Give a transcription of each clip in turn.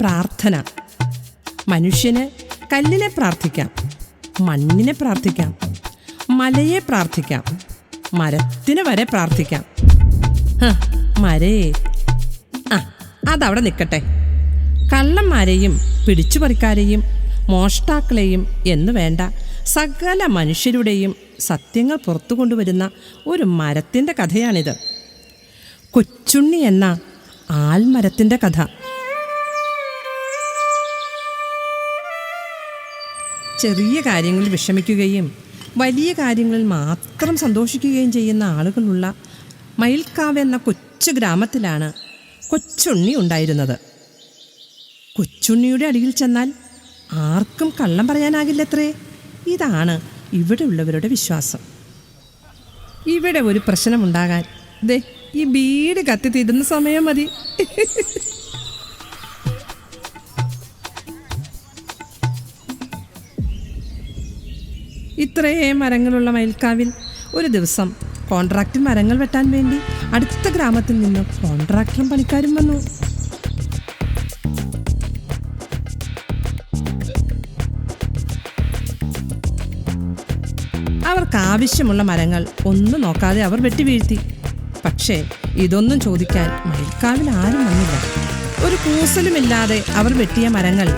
പ്രാർത്ഥന. മനുഷ്യന് കല്ലിനെ പ്രാർത്ഥിക്കാം, മണ്ണിനെ പ്രാർത്ഥിക്കാം, മലയെ പ്രാർത്ഥിക്കാം, മരത്തിന് വരെ പ്രാർത്ഥിക്കാം. മരേ, അതവിടെ നിൽക്കട്ടെ. കള്ളന്മാരെയും പിടിച്ചുപറിക്കാരെയും മോഷ്ടാക്കളെയും എന്നു വേണ്ട സകല മനുഷ്യരുടെയും സത്യങ്ങൾ പുറത്തു കൊണ്ടുവരുന്ന ഒരു മരത്തിൻ്റെ കഥയാണിത്. കൊച്ചുണ്ണി എന്ന ആൽമരത്തിൻ്റെ കഥ. ചെറിയ കാര്യങ്ങളിൽ വിഷമിക്കുകയും വലിയ കാര്യങ്ങളിൽ മാത്രം സന്തോഷിക്കുകയും ചെയ്യുന്ന ആളുകളുള്ള മയിൽക്കാവ് എന്ന കൊച്ചു ഗ്രാമത്തിലാണ് കൊച്ചുണ്ണി ഉണ്ടായിരുന്നത്. കൊച്ചുണ്ണിയുടെ അടിയിൽ ചെന്നാൽ ആർക്കും കള്ളം പറയാനാകില്ലത്രേ. ഇതാണ് ഇവിടെയുള്ളവരുടെ വിശ്വാസം. ഇവിടെ ഒരു പ്രശ്നമുണ്ടാകാൻ ദേ ഈ ബീഡ് കത്തി തീരുന്ന സമയം മതി. ഇത്രയും മരങ്ങളുള്ള മയിൽക്കാവിൽ ഒരു ദിവസം കോൺട്രാക്റ്റിൽ മരങ്ങൾ വെട്ടാൻ വേണ്ടി അടുത്ത ഗ്രാമത്തിൽ നിന്ന് കോൺട്രാക്ടറും പണിക്കാരും വന്നു. അവർക്ക് ആവശ്യമുള്ള മരങ്ങൾ ഒന്നും നോക്കാതെ അവർ വെട്ടിവീഴ്ത്തി. പക്ഷേ ഇതൊന്നും ചോദിക്കാൻ മയിൽക്കാവിൽ ആരും വന്നില്ല. ഒരു കൂസലുമില്ലാതെ അവർ വെട്ടിയ മരങ്ങൾ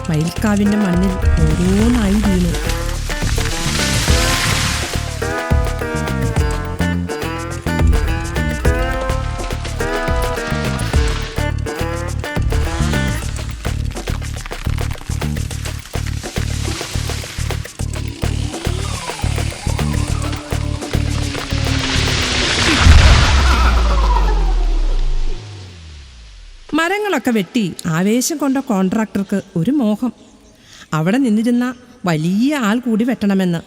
മയിൽക്കാവിൻ്റെ മണ്ണിൽ ഓരോന്നായി വീണു. മരങ്ങളൊക്കെ വെട്ടി ആവേശം കൊണ്ട കോൺട്രാക്ടർക്ക് ഒരു മോഹം, അവിടെ നിന്നിരുന്ന വലിയ ആൾ കൂടി വെട്ടണമെന്ന്.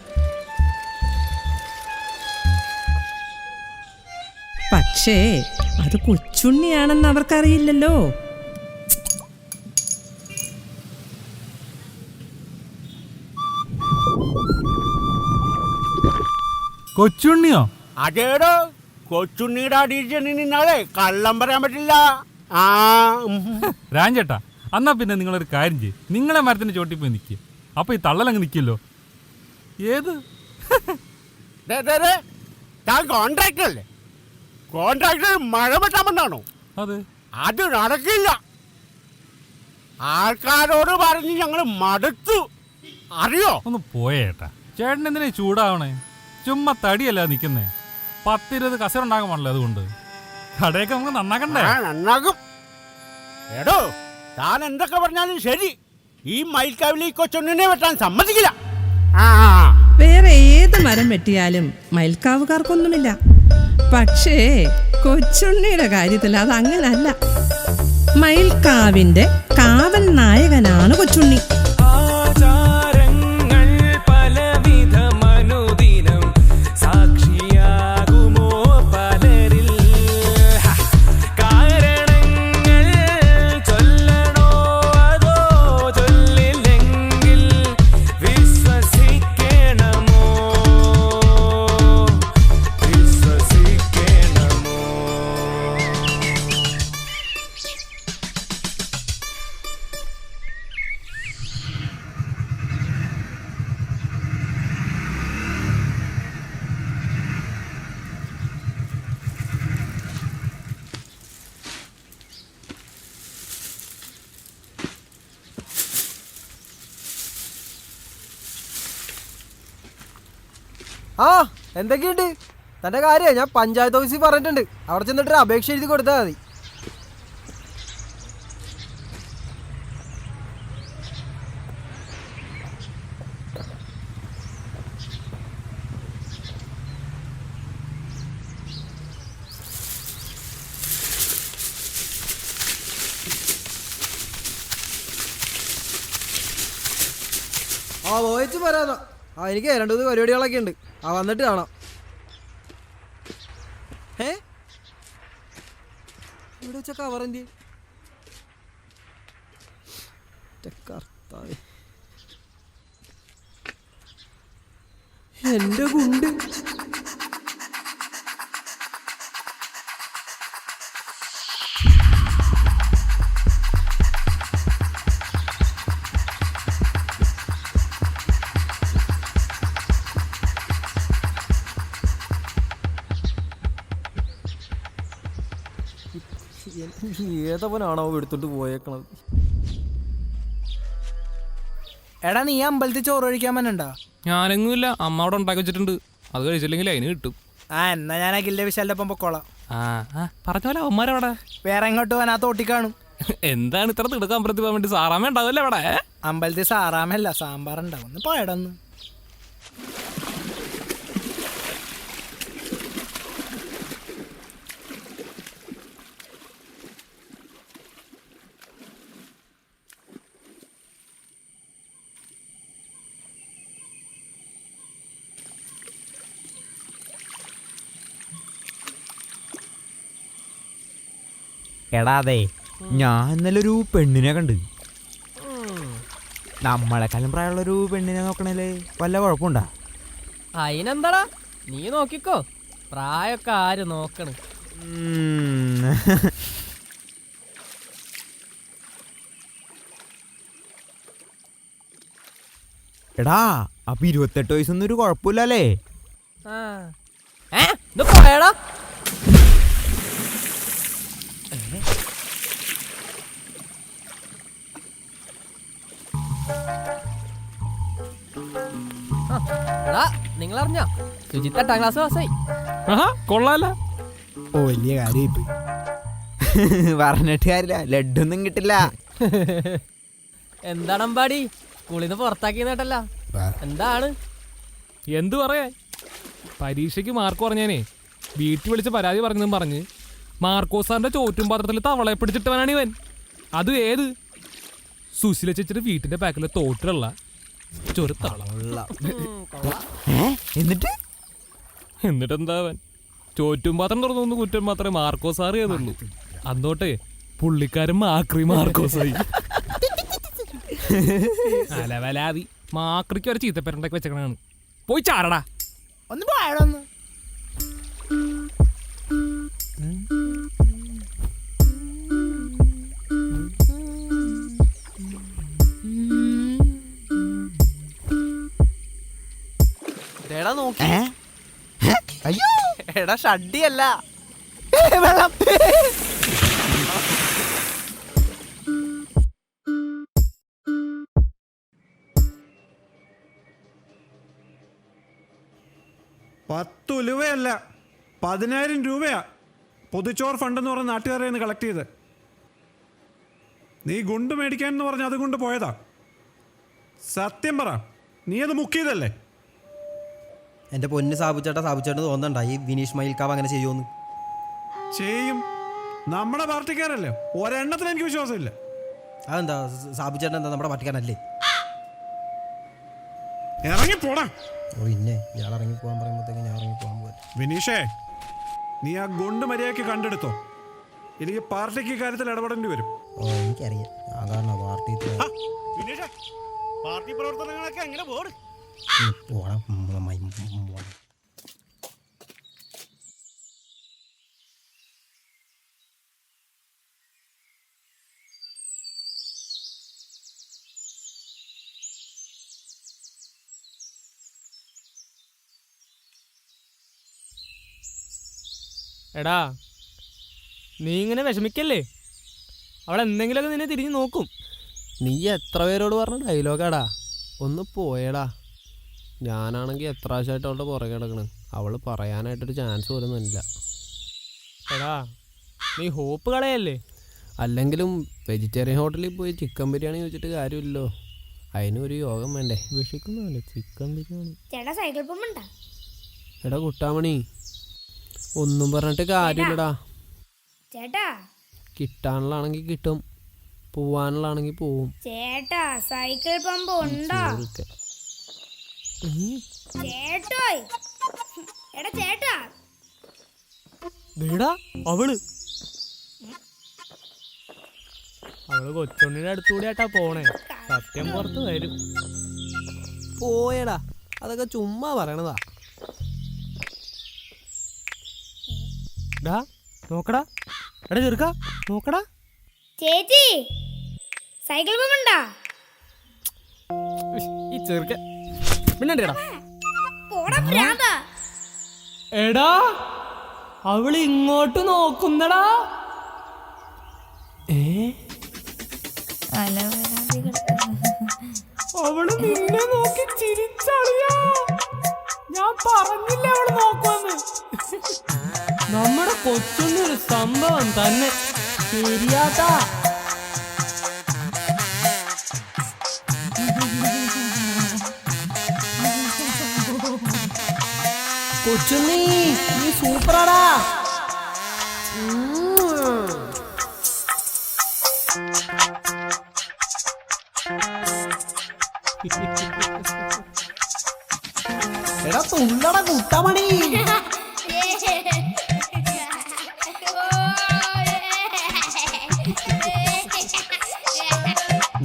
പക്ഷേ അത് കൊച്ചുണ്ണിയാണെന്ന് അവർക്കറിയില്ലല്ലോ. കൊച്ചുണ്ണിയോ? അതേടോ, കൊച്ചുണ്ണിയുടെ അടിയിൽ ചെന്ന് നിന്നാലേ കള്ളം പറയാൻ പറ്റില്ല. രാജേട്ടാ, എന്നാ പിന്നെ നിങ്ങളൊരു കാര്യം ചെയ്യും, നിങ്ങളെ മരത്തിന്റെ ചോട്ടിൽ പോയി നിൽക്കുക. അപ്പൊ ഈ തള്ളലങ്ങ് നിൽക്കല്ലോ. ഏത് താൻ കോൺട്രാക്ടർ അല്ലേ? കോൺട്രാക്ടർ മഴ വെട്ടാമെന്നാണോ? അത് നടക്കില്ല. ആൾക്കാരോട് പറഞ്ഞ് ഞങ്ങൾ മടുത്തു, അറിയോ? ഒന്ന് പോയേട്ടാ. ചേട്ടൻ എന്തിനാ ചൂടാവണേ? ചുമ്മാ തടിയല്ല നിൽക്കുന്നേ. 10-20 കസറുണ്ടാകാൻ പാടില്ല. അതുകൊണ്ട് കടയൊക്കെ നമുക്ക് നന്നാക്കണ്ടേ? നന്നാകും. എടോ, താൻ എന്തൊക്കെ പറഞ്ഞാലും ശരി, ഈ മയിൽക്കാവിൽ ഈ കൊച്ചുണ്ണിനെ വെട്ടാൻ സമ്മതിക്കില്ല. വേറെ ഏത് മരം വെട്ടിയാലും മയിൽക്കാവുകാർക്കൊന്നുമില്ല. പക്ഷേ കൊച്ചുണ്ണിയുടെ കാര്യത്തിൽ അതങ്ങനല്ല. മയിൽക്കാവിന്റെ കാവൽ നായകനാണ് കൊച്ചുണ്ണി. എന്തൊക്കെയുണ്ട് തൻ്റെ കാര്യം? ഞാൻ പഞ്ചായത്ത് ഓഫീസിൽ പറഞ്ഞിട്ടുണ്ട്. അവിടെ ചെന്നിട്ട് അപേക്ഷ എഴുതി കൊടുത്താൽ മതി. ആ പോയിച്ച് വരാന്നാ. ആ എനിക്ക് 2 പരിപാടികളൊക്കെ ഉണ്ട്. ആ വന്നിട്ട് കാണാം. ഇവിടെ വെച്ച കവറിൻ്റെ കർത്താവേ, എന്റെ ഗുണ്ട്. ഏതവനാണോ എടുത്തോണ്ട് പോയേക്കണത്? എടാ നീ അമ്പലത്തിൽ ചോറ് കഴിക്കാൻ പറ്റണ്ട? ഞാനെങ്ങുമില്ല, അമ്മ അവിടെ ഉണ്ടാക്കി വെച്ചിട്ടുണ്ട്. അത് കഴിച്ചില്ലെങ്കിൽ അതിന് കിട്ടും. എന്നാ ഞാൻ അഖിലിന്റെ വിശാലിന്റെ ഒപ്പം പൊക്കോളാം. പറഞ്ഞ പോലെ അവന്മാരവിടെ വേറെ എങ്ങോട്ട് പോകാൻ ആ തോട്ടി കാണും. എന്താണ് ഇത്ര തിടുക്കം അമ്പലത്തിൽ പോകാൻ വേണ്ടി? സാറാമ ഉണ്ടാവില്ലേ അവിടെ? അമ്പലത്തിൽ സാറാമല്ല സാമ്പാർ ഉണ്ടാവും. പോയടന്ന് എടാ അതെ, ഞാൻ ഇന്നലെ ഒരു പെണ്ണിനെ കണ്ട്. നമ്മളെക്കാളും പ്രായമുള്ളൊരു പെണ്ണിനെ നോക്കണേല് വല്ല കുഴപ്പമുണ്ടാ? അതിനെന്താടാ, നീ നോക്കിക്കോ. പ്രായമൊക്കെ ആര് നോക്കണ്? എടാ അപ്പൊ 28 വയസ്സൊന്നും ഒരു കുഴപ്പമില്ലല്ലേ? പോയടാ. നിങ്ങൾ അറിഞ്ഞോ സുജിത്ത് 8ാം ക്ലാസ് പാസ്സായി? കൊള്ളാല. ഓ വലിയ കാര്യം. പറഞ്ഞിട്ട് കാര്യമില്ല, ലഡൊന്നും കിട്ടില്ല. എന്താണ് അമ്പാടി, സ്കൂളിൽ നിന്ന് പുറത്താക്കിയെന്നേട്ടല്ല? എന്താണ്? എന്തു പറയാ, പരീക്ഷയ്ക്ക് മാർക്ക് പറഞ്ഞേനെ വീട്ടിൽ വിളിച്ച് പരാതി പറഞ്ഞെന്നും പറഞ്ഞ് മാർക്കോസ് സാറിന്റെ ചോറ്റും പാത്രത്തിൽ തവളയെ പിടിച്ചിട്ടവനാണ് ഇവൻ. അത് ഏത് സുശീല ചേച്ചിട്ട് വീട്ടിന്റെ ബാക്കിലെ തോട്ടിലുള്ള എന്നിട്ടെന്താ അവൻ ചോറ്റും പാത്രം തുറന്നു കുറ്റം മാത്രമേ മാർക്കോസ് സാറ് ചെയ്തുള്ളൂ. അന്നോട്ടെ പുള്ളിക്കാരൻ മാക്രി മാർക്കോസായി. അലവലാതി മാക്രിക്ക് ഒരു ചീത്തപ്പേരുണ്ടാക്കി വെച്ചേക്കണാണ്. പോയി ചാരടാ. ഒന്ന് പോയടന്ന്. നോക്കി എടാ, ഷഡ്ഡിയല്ല വെള്ളം. 10 ഉലുവയല്ല 10,000 രൂപയാ പൊതുച്ചോർ ഫണ്ട് എന്ന് പറഞ്ഞ നാട്ടുകാരെ നിന്ന് കളക്ട് ചെയ്ത്. നീ ഗുണ്ട് മേടിക്കാൻ എന്ന് പറഞ്ഞ് അതുകൊണ്ട് പോയതാ. സത്യം പറ, നീ അത് മുക്കിയതല്ലേ? എന്റെ പൊന്ന് സാബുച്ചേട്ടന് തോന്നണ്ട ഈ വിനീഷ് മയിൽക്കാവ് അങ്ങനെ ചെയ്യുമെന്ന്. ചെയ്യും, നമ്മുടെ പാർട്ടിക്കാരല്ലേ. ഒരെണ്ണത്തിന് എനിക്ക് വിശ്വാസമില്ല. അതെന്താ സാബുച്ചേട്ടൻ എന്താ നമ്മുടെ പാർട്ടിക്കാരനല്ലേ? ഇറങ്ങിപ്പോടാ. ഓ പിന്നെ ഇയാൾ ഇറങ്ങി പോകാൻ പറയുമ്പോഴത്തേക്ക് ഞാൻ ഇറങ്ങി പോകാൻ പോകാൻ. വിനീഷേ, നീ ആ ഗുണ്ട് മര്യാദയ്ക്ക് കണ്ടെടുത്തോ, എനിക്ക് പാർട്ടിക്ക് കാര്യത്തിൽ ഇടപെടേണ്ടി വരും. ഓ എനിക്കറിയാം, ഞാൻ കാരണം പാർട്ടി പാർട്ടി പ്രവർത്തനങ്ങളൊക്കെ എങ്ങനെ പോട്? പോടാ. എടാ നീ ഇങ്ങനെ വിഷമിക്കല്ലേ, അവൾ എന്തെങ്കിലുമൊക്കെ നിന്നെ തിരിഞ്ഞു നോക്കും. നീ എത്ര പേരോട് പറഞ്ഞ ഡയലോഗാടാ, ഒന്ന് പോയടാ. ഞാനാണെങ്കിൽ എത്ര ആവശ്യമായിട്ട് അവളുടെ പുറകെ കിടക്കണം, അവൾ പറയാനായിട്ടൊരു ചാൻസ് പോലും ഇല്ല. എടാ നീ ഹോപ്പ് കളയല്ലേ. അല്ലെങ്കിലും വെജിറ്റേറിയൻ ഹോട്ടലിൽ പോയി ചിക്കൻ ബിരിയാണി ചോദിച്ചിട്ട് കാര്യമില്ലല്ലോ, അതിനൊരു യോഗം വേണ്ടേ? വിഷിക്കുന്നല്ലേ ചിക്കൻ ബിരിയാണി. ചേട്ടാ സൈക്കിൾ പമ്പുണ്ടാ? എടാ കുട്ടാമണി, ഒന്നും പറഞ്ഞിട്ട് കാര്യമില്ലടാ. ചേട്ടാ കിട്ടാനുള്ളതാണെങ്കിൽ കിട്ടും, പോവാനുള്ളതാണെങ്കിൽ പോവും. ചേട്ടാ സൈക്കിൾ പമ്പ് ഉണ്ടോ? ചേട്ടോയ് എടാ ചേട്ടാ ദേടാ അവള് കൊച്ചുണ്ണിയുടെ അടുത്തൂടെ ആട്ടാ പോണേ. സത്യം പുറത്ത് വരും. പോയടാ, അതൊക്കെ ചുമ്മാ പറയണതാ. ഡാ നോക്കടാ, എടാ ചെറുക്ക നോക്കടാ. ചേച്ചി സൈക്കിൾ ബോംബുണ്ടാ? ഈ ചെറുക്ക പിന്നെടാ. പോടാ ഭ്രാന്താ. എടാ അവള് ഇങ്ങോട്ട് നോക്കുന്നടാ. അവള് നിന്നെ നോക്കി ചിരിച്ചറിയാ. ഞാൻ പറഞ്ഞില്ല അവള് നോക്കുവന്ന്. നമ്മുടെ കൊച്ചുണ്ണൊരു സംഭവം തന്നെ. ശരിയാട്ടാ. കൊച്ചുണ്ണി നീ സൂപ്പറാടാ. എടാ തുള്ളട കുട്ടമണി.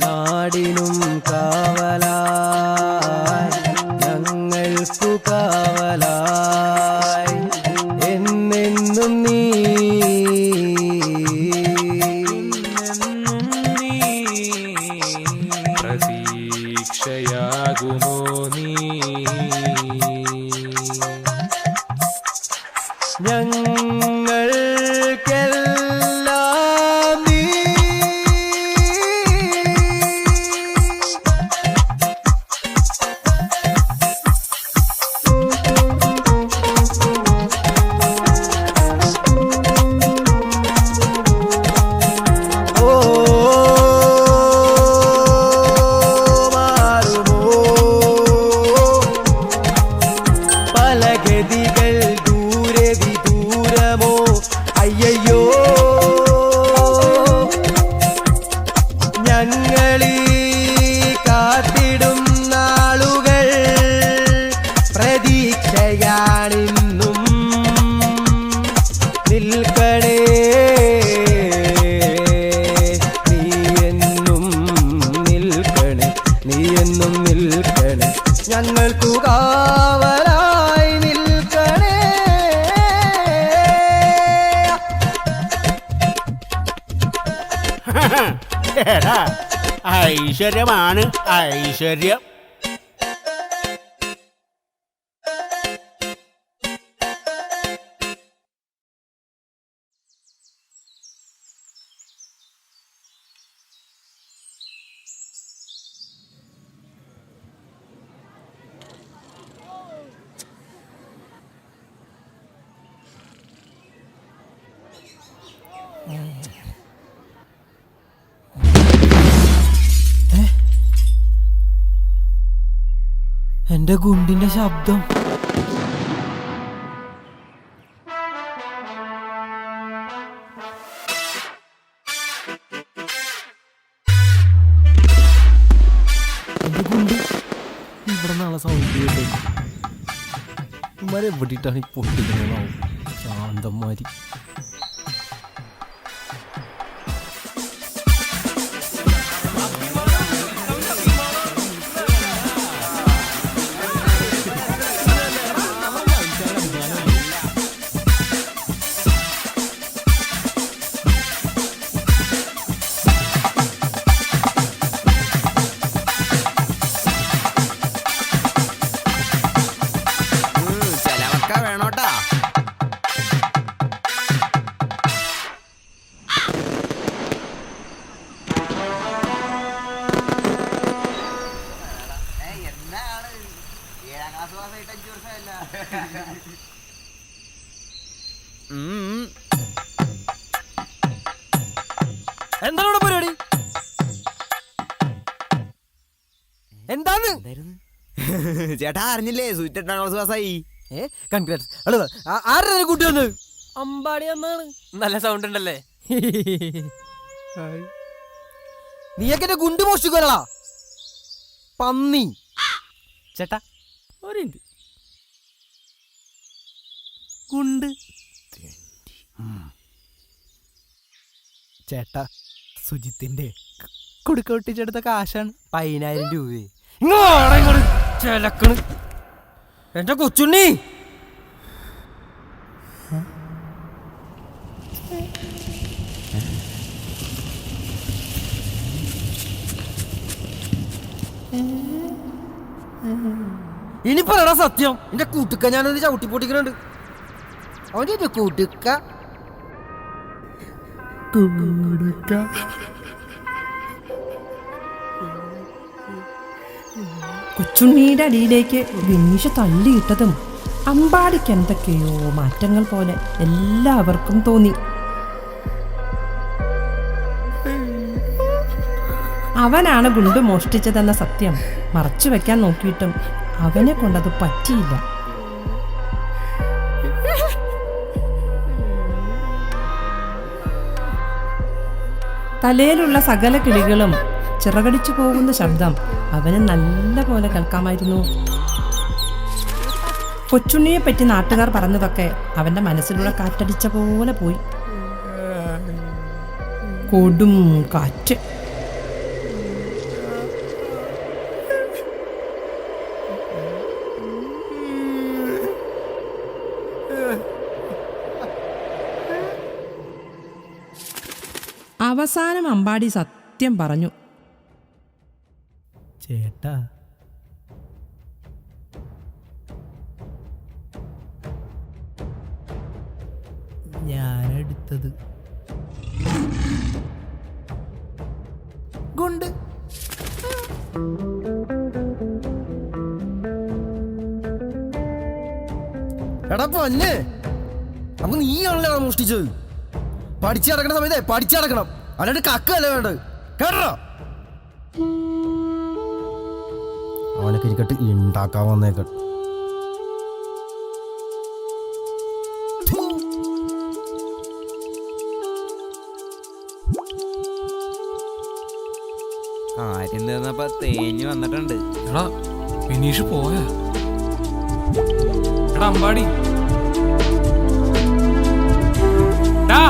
നാടിനും കാവലായി ഞങ്ങൾക്കു കാവലായി എന്നെന്നും നീ പ്രതീക്ഷയാകുമോ നീ ഞങ്ങൾക്കെല്ലാം നീ. പലഗതികൾ ദൂരെ വിദൂരമോ അയ്യോ ഞങ്ങളീ കാത്തിടും നാളുകൾ പ്രതീക്ഷയാണിന്നും നിൽക്കണേ നീ എന്നും നിൽക്കണേ നീ എന്നും നിൽക്കണേ ഞങ്ങൾക്കു കാവലായി നിൽക്കണേ. എടാ ഐശ്വര്യമാണ് ഐശ്വര്യം. എന്റെ ഗുണ്ടിന്റെ ശബ്ദം. എന്റെ ഗുണ്ട് ഇവിടെ നാളെ സൗണ്ട് ഇമാരെ എവിടെയിട്ടാണ് ഈ പൊട്ടിക്കുന്നതാവും ശാന്തന്മാരി. വേണോട്ടാ. എന്താണ് പരിപാടി? എന്താന്ന് ചേട്ടാ അറിഞ്ഞില്ലേ സൂറ്റ് 8ാം ക്ലാസ് പാസ്സായി. ആരുടെ കൂട്ടി വന്ന്? അമ്പാടി എന്നാണ്. നല്ല സൗണ്ട് ഉണ്ടല്ലേ. നീയൊക്കെ എന്റെ ഗുണ്ട് മോഷ്ടിക്കോളാ പന്നി. ചേട്ടാ ഒരു മിനിറ്റ്. കുണ്ട് ചേട്ടാ സുജിത്തിന്റെ കുടുക്ക ഒട്ടിച്ചെടുത്ത കാശാണ്. 10,000 രൂപ ഇങ്ങോട്ട് ചെലക്കണ് എന്റെ കൊച്ചുണ്ണി. ഇനി പറയണ സത്യം, എന്റെ കൂട്ടുക്ക ഞാനൊരു ചവിട്ടി പൊട്ടിക്കുന്നുണ്ട്. അവന്റെ കൂട്ടുക്ക കൊച്ചുണ്ണിയുടെ അടിയിലേക്ക് വിനീഷ് തള്ളിയിട്ടതും അമ്പാടിക്ക് എന്തൊക്കെയോ മാറ്റങ്ങൾ പോലെ എല്ലാവർക്കും തോന്നി. അവനാണ് ഗുണ്ടു മോഷ്ടിച്ചതെന്ന സത്യം മറച്ചു വെക്കാൻ നോക്കിയിട്ടും അവനെ കൊണ്ടത് പറ്റിയില്ല. തലയിലുള്ള സകല കിളികളും ചിറകടിച്ചു പോകുന്ന ശബ്ദം അവന് നല്ല പോലെ കേൾക്കാമായിരുന്നു. കൊച്ചുണ്ണിയെ പറ്റി നാട്ടുകാർ പറഞ്ഞതൊക്കെ അവന്റെ മനസ്സിലൂടെ കാറ്റടിച്ച പോലെ പോയി. കൊടും കാറ്റ്. അവസാനം അമ്പാടി സത്യം പറഞ്ഞു. ചേട്ടാ ഞാനെടുത്തത് ഗുണ്ട്. എടാ പൊന്നെ, അപ്പൊ നീയാണല്ലോ മോഷ്ടിച്ചത്. പഠിച്ചടക്കണ സമയത്തേ പഠിച്ചടക്കണം, അല്ലാണ്ട് കക്കല്ലേ വേണ്ടത് കേട്ടോ. അവനൊക്കെ ഇരിക്കട്ട് ഉണ്ടാക്കാൻ വന്നേക്ക. കാര്യം തീർന്നപ്പോ തേഞ്ഞു വന്നിട്ടുണ്ട്. എടാ വിനീഷ് പോയാ? എടാ അമ്പാടി ടാ.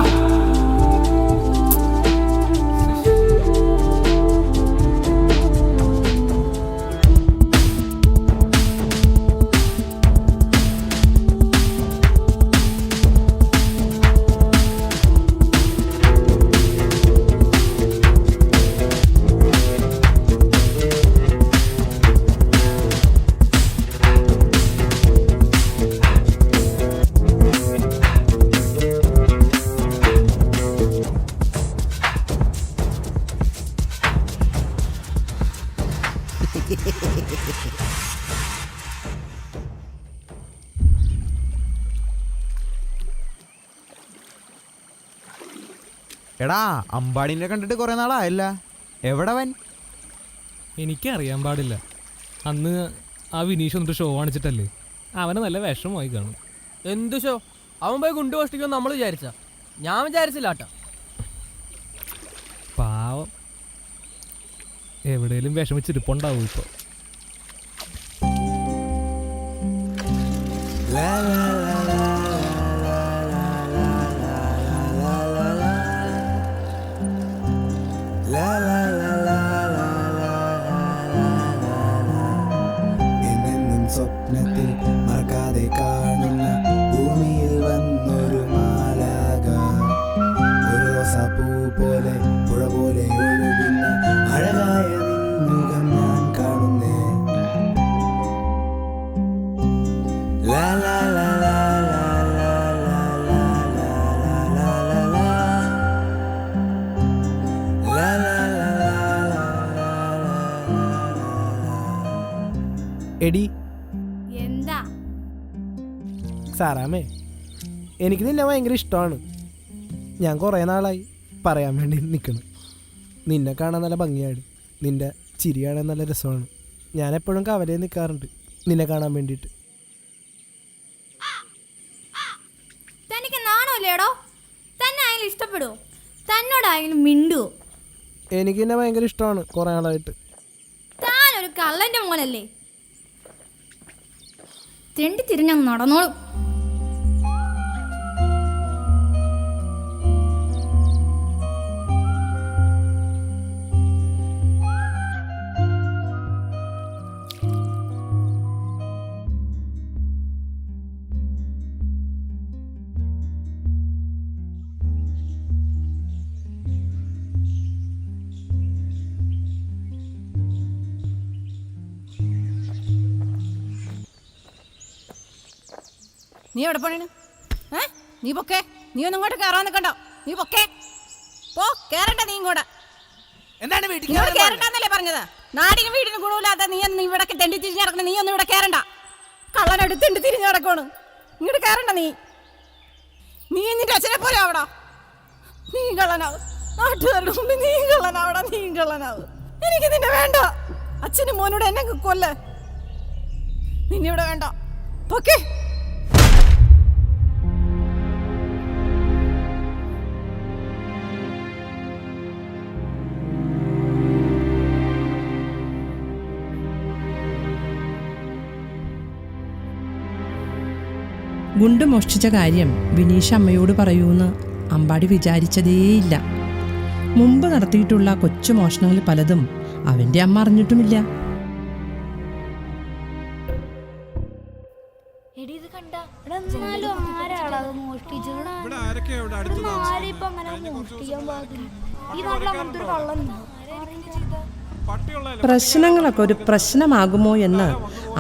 എടാ അമ്പാടിനെ കണ്ടിട്ട് കുറെ നാളായല്ല, എവിടവൻ? എനിക്കറിയാൻ പാടില്ല. അന്ന് ആ വിനീഷ് വന്നിട്ട് ഷോ കാണിച്ചിട്ടല്ലേ, അവന് നല്ല വിഷമമായി കാണും. എന്തു ഷോ? അവൻ പോയി ഗുണ്ട് മോഷ്ടിക്കുമെന്ന് നമ്മൾ വിചാരിച്ച? ഞാൻ വിചാരിച്ചില്ല കേട്ടോ. പാവം എവിടെയെങ്കിലും വിഷമിച്ചിരിപ്പുണ്ടാവും ഇപ്പൊ. സ്വപ്നത്തിൽ മറക്കാതെ കാണുന്ന ഭൂമിയിൽ വന്നൊരു മാലാക, ഒരു റോസാപ്പൂ പോലെ പുഴ പോലെ ഒഴുകുന്ന അഴകായ മുഖം ഞാൻ കാണുന്നേ. ലാ ലാ ലാ ലാ ലാ ലാ ലാ ലാ ലാ ലാ ലാ ലാ ലാ ലാ. എടി എന്താ സാറാമേ, എനിക്ക് നിന്നെ ഭയങ്കര ഇഷ്ടമാണ്. ഞാൻ കുറേ നാളായി പറയാൻ വേണ്ടി നിൽക്കണം. നിന്നെ കാണാൻ നല്ല ഭംഗിയാണ്, നിന്റെ ചിരി കാണാൻ നല്ല രസമാണ്. ഞാൻ എപ്പോഴും കവലയിൽ നിൽക്കാറുണ്ട് നിന്നെ കാണാൻ വേണ്ടിയിട്ട്. തനിക്ക് നാണോല്ലേടോ? തന്നെ ആയാലും ഇഷ്ടപ്പെടുവോ? തന്നോടായാലും മിണ്ടുവോ? എനിക്ക് നിന്നെ ഭയങ്കര ഇഷ്ടമാണ് കുറേ നാളായിട്ട്. താനൊരു കള്ളന്റെ മോനല്ലേ? തെണ്ടി തിരിഞ്ഞങ്ങ് നടന്നോളും. നീ എവിടെ പോണേന്? നീ പൊക്കെ, നീ ഒന്നും ഇങ്ങോട്ട് കയറാൻ നിൽക്കണ്ടോ? നീ പൊക്കെ പോ, കേറണ്ട നീ ഇങ്ങോട്ട്. എന്താണ് വീട്ടിൽ ഇങ്ങോട്ട് കേറണ്ടെന്നല്ലേ പറഞ്ഞത്? നാടിനും വീടിനും ഗുണമില്ലാത്ത നീ ഒന്നും ഇവിടെ തെണ്ടി തിരിഞ്ഞ് നടക്കണം. നീ ഒന്നും ഇവിടെ കേറണ്ട. കള്ളനടുത്ത് തെണ്ടി തിരിഞ്ഞ് നടക്കണം. ഇങ്ങോട്ട് കേറണ്ട. നീ നിന്റെ അച്ഛനെ പോലെ ആവടാ. നീ കള്ളനാവ്. നാട്ടുകാരുടെ മുമ്പിൽ നീ കള്ളനാവടാ. നീ കള്ളനാവ്. എനിക്ക് നിന്നെ വേണ്ട. അച്ഛനും മോനോട് എന്നെ കൊല്ലേ. നിന്നിവിടെ വേണ്ട. പൊക്കെ. ഗുണ്ട് മോഷ്ടിച്ച കാര്യം വിനീഷ് അമ്മയോട് പറയൂന്ന് അമ്പാടി വിചാരിച്ചതേയില്ല. മുമ്പ് നടത്തിയിട്ടുള്ള കൊച്ചു മോഷണങ്ങൾ പലതും അവന്റെ അമ്മ അറിഞ്ഞിട്ടുമില്ല. പ്രശ്നങ്ങളൊക്കെ ഒരു പ്രശ്നമാകുമോ എന്ന്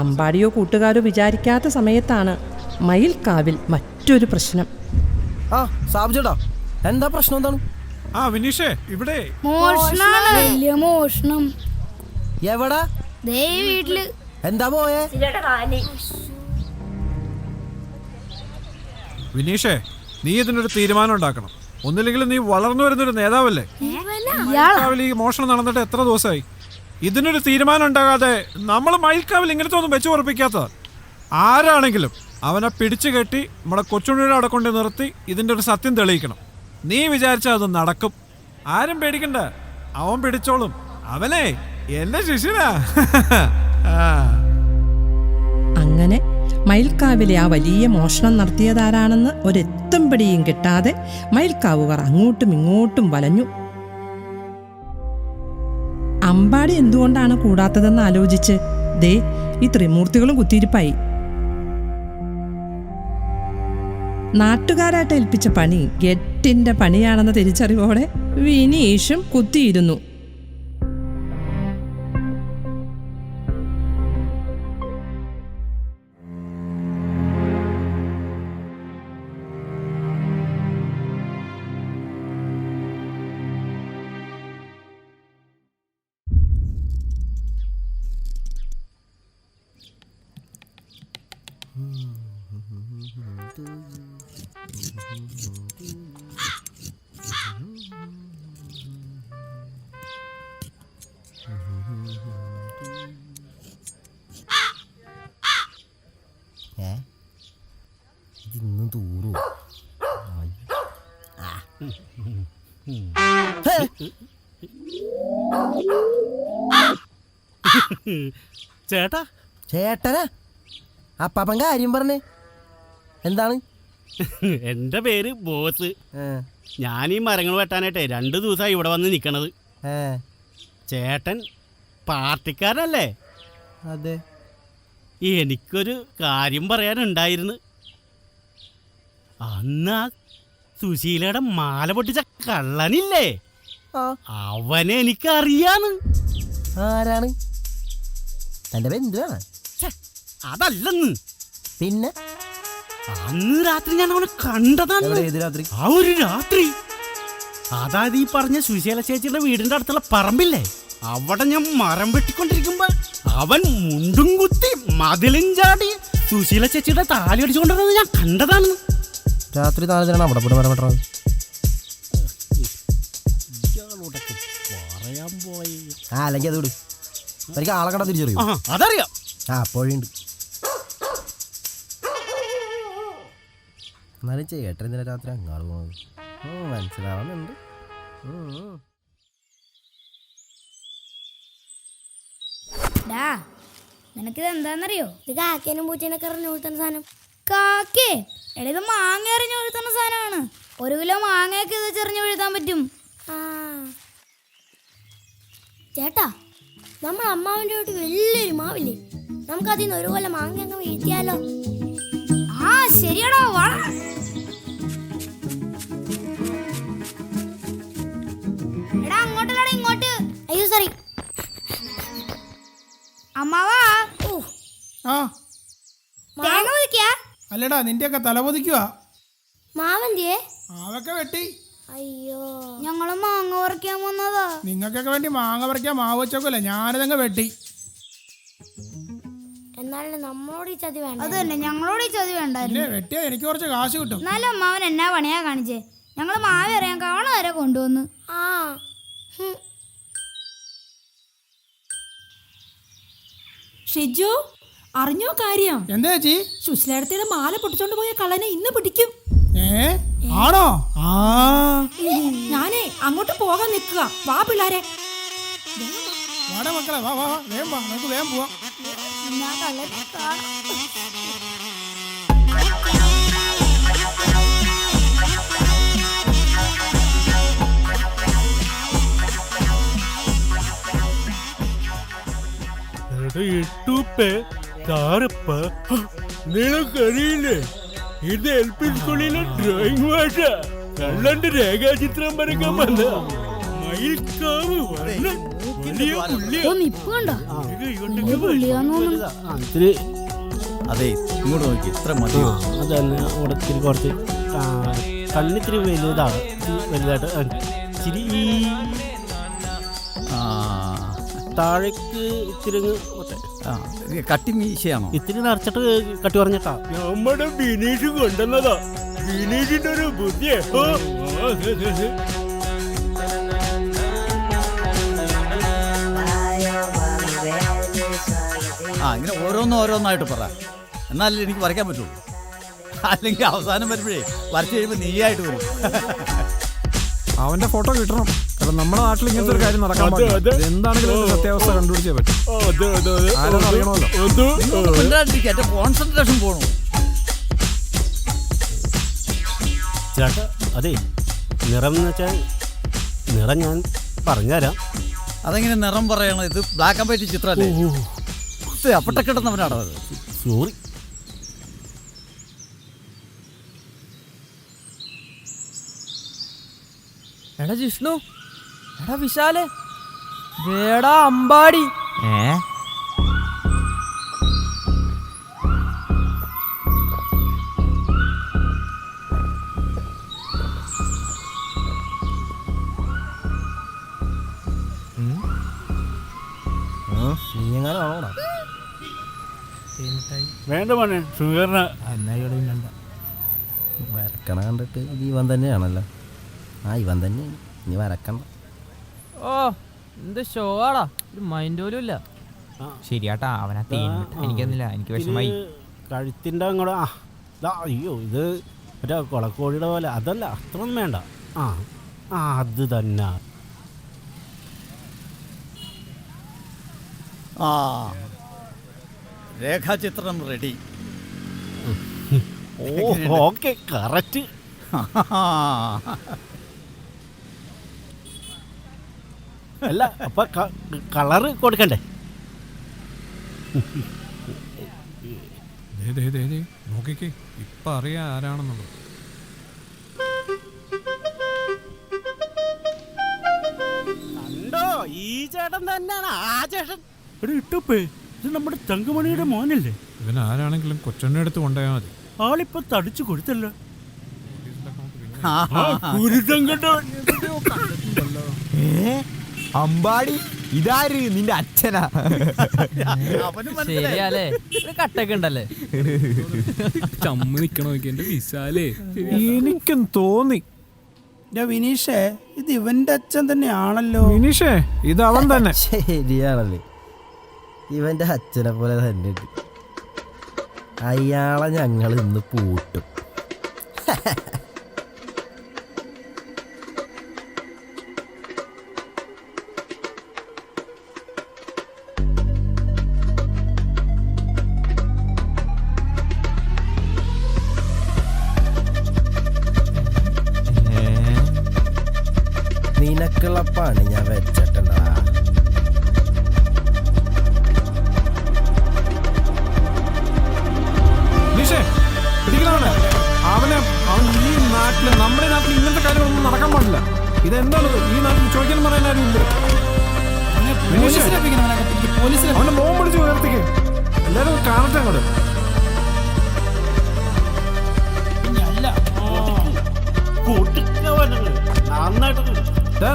അമ്പാടിയോ കൂട്ടുകാരോ വിചാരിക്കാത്ത സമയത്താണ് മയിൽക്കാവിൽ മറ്റൊരു പ്രശ്നം. ആ സാബു ചേട്ടാ, എന്താ പ്രശ്നം? എന്താണ്? ആ വിനീഷേ, ഇവിടെ മോഷണം എവിടാ? വീട്ടില്. എന്താ പോയേ? വിനീഷേ, നീ ഇതിനൊരു തീരുമാനം ഉണ്ടാക്കണം. ഒന്നില്ലെങ്കിൽ നീ വളർന്നു വരുന്നൊരു നേതാവല്ലേ. മയിൽക്കാവിൽ ഈ മോഷണം നടന്നിട്ട് എത്ര ദിവസമായി? ഇതിനൊരു തീരുമാനം ഉണ്ടാകാതെ നമ്മൾ മയിൽക്കാവിൽ ഇങ്ങനത്തെ ഒന്നും വെച്ചു ഉറപ്പിക്കാത്തത്. ആരാണെങ്കിലും അവനെ പിടിച്ചു കെട്ടി നമ്മളെ കൊച്ചുണ്ണിയുടെ അവിടെ കൊണ്ട് നിർത്തി ഇതിൻ്റെ ഒരു സത്യം തെളിയിക്കണം. നീ വിചാരിച്ചാൽ അത് നടക്കും. ആരും പേടിക്കണ്ട, അവൻ പിടിച്ചോളും. അവനെ എന്റെ ശിഷ്യനാ. അങ്ങനെ മയിൽക്കാവിലെ ആ വലിയ മോഷണം നടത്തിയതാരാണെന്ന് ഒരെത്തും പിടിയും കിട്ടാതെ മയിൽക്കാവുകാർ അങ്ങോട്ടും ഇങ്ങോട്ടും വലഞ്ഞു. അമ്പാടി എന്തുകൊണ്ടാണ് കൂടാത്തതെന്ന് ആലോചിച്ച് ദേ ഈ ത്രിമൂർത്തികളും കുത്തിയിരിപ്പായി. നാട്ടുകാരായിട്ട് ഏൽപ്പിച്ച പണി എട്ടിന്റെ പണിയാണെന്ന തിരിച്ചറിവോടെ വിനീഷും കുത്തിയിരുന്നു. ഇതിന്നും തൂറു. ചേട്ടാ. ചേട്ടനാ? അപ്പാപ്പൻ കാര്യം പറഞ്ഞേ. എന്താണ്? എന്റെ പേര് ബോസ്. ഞാൻ ഈ മരങ്ങൾ വെട്ടാനായിട്ടേ 2 ദിവസമായി ഇവിടെ വന്ന് നിക്കണത്. ചേട്ടൻ പാർട്ടിക്കാരനല്ലേ? അതെ. എനിക്കൊരു കാര്യം പറയാനുണ്ടായിരുന്നു. അന്ന് ആ സുശീലയുടെ മാല പൊട്ടിച്ച കള്ളനില്ലേ, അവനെ എനിക്കറിയാന്ന്. ആരാണ്? തന്റെ ബന്ധുവാണ്? അതല്ലെന്ന്. പിന്നെ അന്ന് രാത്രി ഞാൻ അവനെ കണ്ടതാണ്. ആ ഒരു രാത്രി, അതായത് ഈ പറഞ്ഞ സുശീല ചേച്ചിയുടെ വീടിന്റെ അടുത്തുള്ള പറമ്പില്ലേ, അവിടെ ഞാൻ മരം വെട്ടിക്കൊണ്ടിരിക്കുമ്പോ അവൻ മുണ്ടും കുത്തി മതിലും ചാടി സുശീല ചേച്ചിയുടെ താലി അടിച്ചുകൊണ്ടിരുന്നത് ഞാൻ കണ്ടതാണ്. രാത്രി 4 അവിടെ പോയി മരം വെട്ടണം. പറയാൻ പോയി. അല്ലെങ്കിൽ അത് വിടും. എനിക്ക് ആളെ കണ്ടാ തിരിച്ചറിയും. അതറിയാം. അപ്പോഴുണ്ട്. എന്നാലും ചേട്ടൻ ഇന്നലെ രാത്രി അങ്ങാട് പോകുന്നത് മനസ്സിലാവുന്നുണ്ട്. നിനക്കിത് എന്താണെന്നറിയോ? ഇത് കാക്കേനും പൂച്ചേനൊക്കെ എറിഞ്ഞു വീഴ്ത്തുന്ന സാധനം. കാക്കേ? എടാ, ഇത് മാങ്ങ എറിഞ്ഞു വീഴ്ത്തുന്ന സാധനമാണ്. 1 കിലോ മാങ്ങയൊക്കെ ഇത് ചെറിഞ്ഞു വീഴ്ത്താൻ പറ്റും. ചേട്ടാ, നമ്മൾ അമ്മാവിൻ്റെ വീട്ടിൽ വലിയൊരു മാവില്ലേ, നമുക്ക് അതിൽ നിന്ന് 1 കൊല്ലം മാങ്ങ അങ്ങ് വീഴ്ത്തിയാലോ? ആ ശരിയാടോ, വാ. എടാ അങ്ങോട്ടല്ലടാ, ഇങ്ങോട്ട്. അയ്യോ സോറി. അമ്മാവാ. തേങ്ങ പൊതിക്കാ? അല്ലടാ, നിന്റെയൊക്കെ തലപൊതിക്കുക. മാവന്തിയേ? മാവൊക്കെ വെട്ടി. അയ്യോ, ഞങ്ങള് മാങ്ങ പറിക്കാൻ വന്നതാ. നിങ്ങൾക്കൊക്കെ വേണ്ടി മാങ്ങ പറിക്കാൻ മാവ് വെച്ചോക്കല്ലേ, ഞാനിതങ്ങ് വെട്ടി. എന്നാലും നമ്മളോട് ഈ ചതി വേണ്ട. അത് തന്നെ, ഞങ്ങളോട് ഈ ചതി വേണ്ടായിരുന്നു. വെട്ടിയാ എനിക്ക് കുറച്ച് കാശ് കിട്ടും. എന്നാലും അമ്മാവൻ എന്നാ പണിയാ കാണിച്ചേ? ഞങ്ങള് മാവ് അറിയാൻ കവണ വരെ കൊണ്ടുവന്ന്. ഷിജു, അറിഞ്ഞോ കാര്യം? എന്താ ചേച്ചി? സുശീലയുടെ മാല പൊട്ടിച്ചോണ്ട് പോയ കള്ളനെ ഇന്ന് പിടിക്കും. ആണോ? ഞാനേ അങ്ങോട്ട് പോകാൻ നിൽക്കുക. വാ പിള്ളാരെ. വാടാ മക്കളെ, വാ വാ വാ, വേഗം വാ, നമുക്ക് വേഗം പോവാം. നിനക്കറിയില്ലേ, ഇത് LP സ്കൂളിലെ ഡ്രോയിങ് ഭാഷ. കള്ളന്റെ രേഖാചിത്രം വരയ്ക്കാൻ വന്ന മയിൽക്കാവ് അതെ, ഇങ്ങോട്ട് നോക്കി, ഇത്ര മതിയോ? അതന്നെ, അവിടെ ഇത്തിരി കുറച്ച് കണ്ണിത്തിരി വലുതാണ്, വലുതായിട്ട് ഇച്ചിരി താഴേക്ക് ഇത്തിരി കട്ടി മീശയാണോ? ഇത്തിരി നിറച്ചിട്ട് കട്ടി പറഞ്ഞിട്ടാ. നമ്മുടെ ബിനീഷ് കൊണ്ടുവന്നതാ. ബിനീഷിന്റെ ഒരു ബുദ്ധിയെ. ഇങ്ങനെ ഓരോന്നായിട്ട് പറ, എന്നാലേ എനിക്ക് വരയ്ക്കാൻ പറ്റുള്ളൂ. അല്ലെങ്കിൽ അവസാനം വരുമ്പോഴേ വരച്ച് കഴിയുമ്പോൾ നീയായിട്ട് വരും. അവന്റെ ഫോട്ടോ കിട്ടണം. കാരണം നമ്മുടെ നാട്ടിൽ ഇങ്ങനത്തെ ഒരു കാര്യം നടക്കാൻ പാടില്ല. എന്താണെങ്കിലും സത്യാവസ്ഥ കണ്ടുപിടിച്ചേ പറ്റും. എന്റെ കോൺസെൻട്രേഷൻ പോണു. ചേട്ടാ, അതെ, നിറം എന്ന് വെച്ചാൽ നിറം ഞാൻ പറഞ്ഞുതരാം. അതെങ്ങനെ നിറം പറയണം? ഇത് ബ്ലാക്ക് ആൻഡ് വൈറ്റ് ചിത്രമല്ലേ? അപ്പട്ട കിടന്നവനാണോ അത്? സോറി. എടാ ജിഷ്ണു, എടാ വിശാല്, വേടാ അമ്പാടി. വേണ്ട മോനെ, സുഖീർണ വരക്കണ കണ്ടിട്ട് ഇവൻ തന്നെയാണല്ലോ. ഇവൻ തന്നെയാണ്, ഇനി വരക്കണം. ഓ, എന്ത് ഷോ ആടാ, ഒരു മൈൻഡ് പോലും ഇല്ല. ശരിയാട്ടാ, അവനാ എനിക്കൊന്നില്ല, എനിക്ക് വിഷമായി. കഴുത്തിൻ്റെ അങ്ങോട്ട് അയ്യോ, ഇത് മറ്റേ കൊളക്കോഴിയുടെ പോലെ. അതല്ല, അത്രയൊന്നും വേണ്ട. അത് തന്നെ. രേഖാചിത്രം റെഡി. Okay, correct. അല്ല, അപ്പൊ കളറ് കൊടുക്കണ്ടേ? നോക്കിക്കേ, ഇപ്പൊ അറിയാ ആരാണെന്നുള്ളത്. കണ്ടോ, ഈ ചേട്ടൻ തന്നെയാണ് ആ ചേട്ടൻ. ഇട്ടപ്പേ, ഇത് നമ്മുടെ തങ്കമണിയുടെ മോനല്ലേ? ഇവനാരാണെങ്കിലും കൊച്ചെണ്ണ എടുത്ത് കൊണ്ടുപോയാൽ മതി. ആളിപ്പോ തടിച്ചു കൊടുത്തല്ലോ. അമ്പാടി, ഇതാര്? നിന്റെ അച്ഛനാ? ശരിയാലേ, കട്ടൊക്കെ ഉണ്ടല്ലേ? ചമ്മ നിക്കണോ എന്റെ വിശാലേ? എനിക്കും തോന്നി. വിനീഷേ, ഇത് ഇവന്റെ അച്ഛൻ തന്നെയാണല്ലോ. വിനീഷേ, ഇത് അവൻ തന്നെ. ശരിയാണല്ലേ, ഇവന്റെ അച്ഛനെ പോലെ തന്നെ. അയാളെ ഞങ്ങൾ ഇന്ന് പൂട്ടും. വെക്കാനുള്ള പണി ഞാൻ വെച്ചിട്ടുണ്ടാ. അവൻ ഈ നാട്ടില് നമ്മുടെ നാട്ടിൽ ഇങ്ങനത്തെ കാര്യങ്ങളൊന്നും നടക്കാൻ പാടില്ല. ഇതെന്താണ് ഈ നാട്ടിൽ ചോദിക്കാൻ പറയാൻ ആരും ഇല്ല. അവന്റെ മോൻ വിളിച്ച് ഉയർത്തിക്ക്, എല്ലാരും കാണട്ടെ അങ്ങോട്ട്.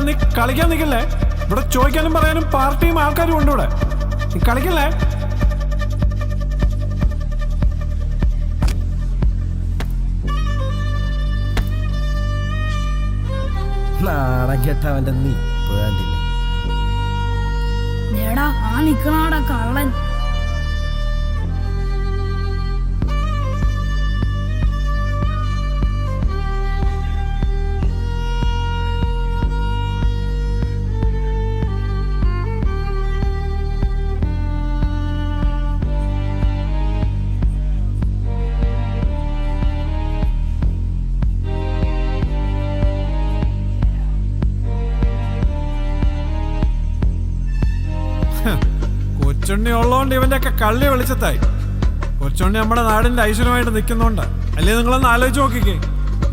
നീ കളിക്കാൻ നിൽക്കല്ലേ, ഇവിടെ ചോദിക്കാനും പറയാനും പാർട്ടിയും ആൾക്കാരും ഉണ്ട് ഇവിടെ. നീ കളിക്കല്ലേ. നാണം കെട്ടവന്റെ നിപ്പ് കണ്ടില്ലേ? ആ നിക്കണാടാ കള്ളൻ. കൊച്ചുണ്ണി ഉള്ളതുകൊണ്ട് ഇവന്റെ ഒക്കെ കള്ളി വെളിച്ചത്തായി. കൊച്ചുണ്ണി നമ്മുടെ നാടിന്റെ ഐശ്വര്യമായിട്ട് നിൽക്കുന്നോണ്ടാ. അല്ലേ നിങ്ങളൊന്ന് ആലോചിച്ച് നോക്കിക്കേ,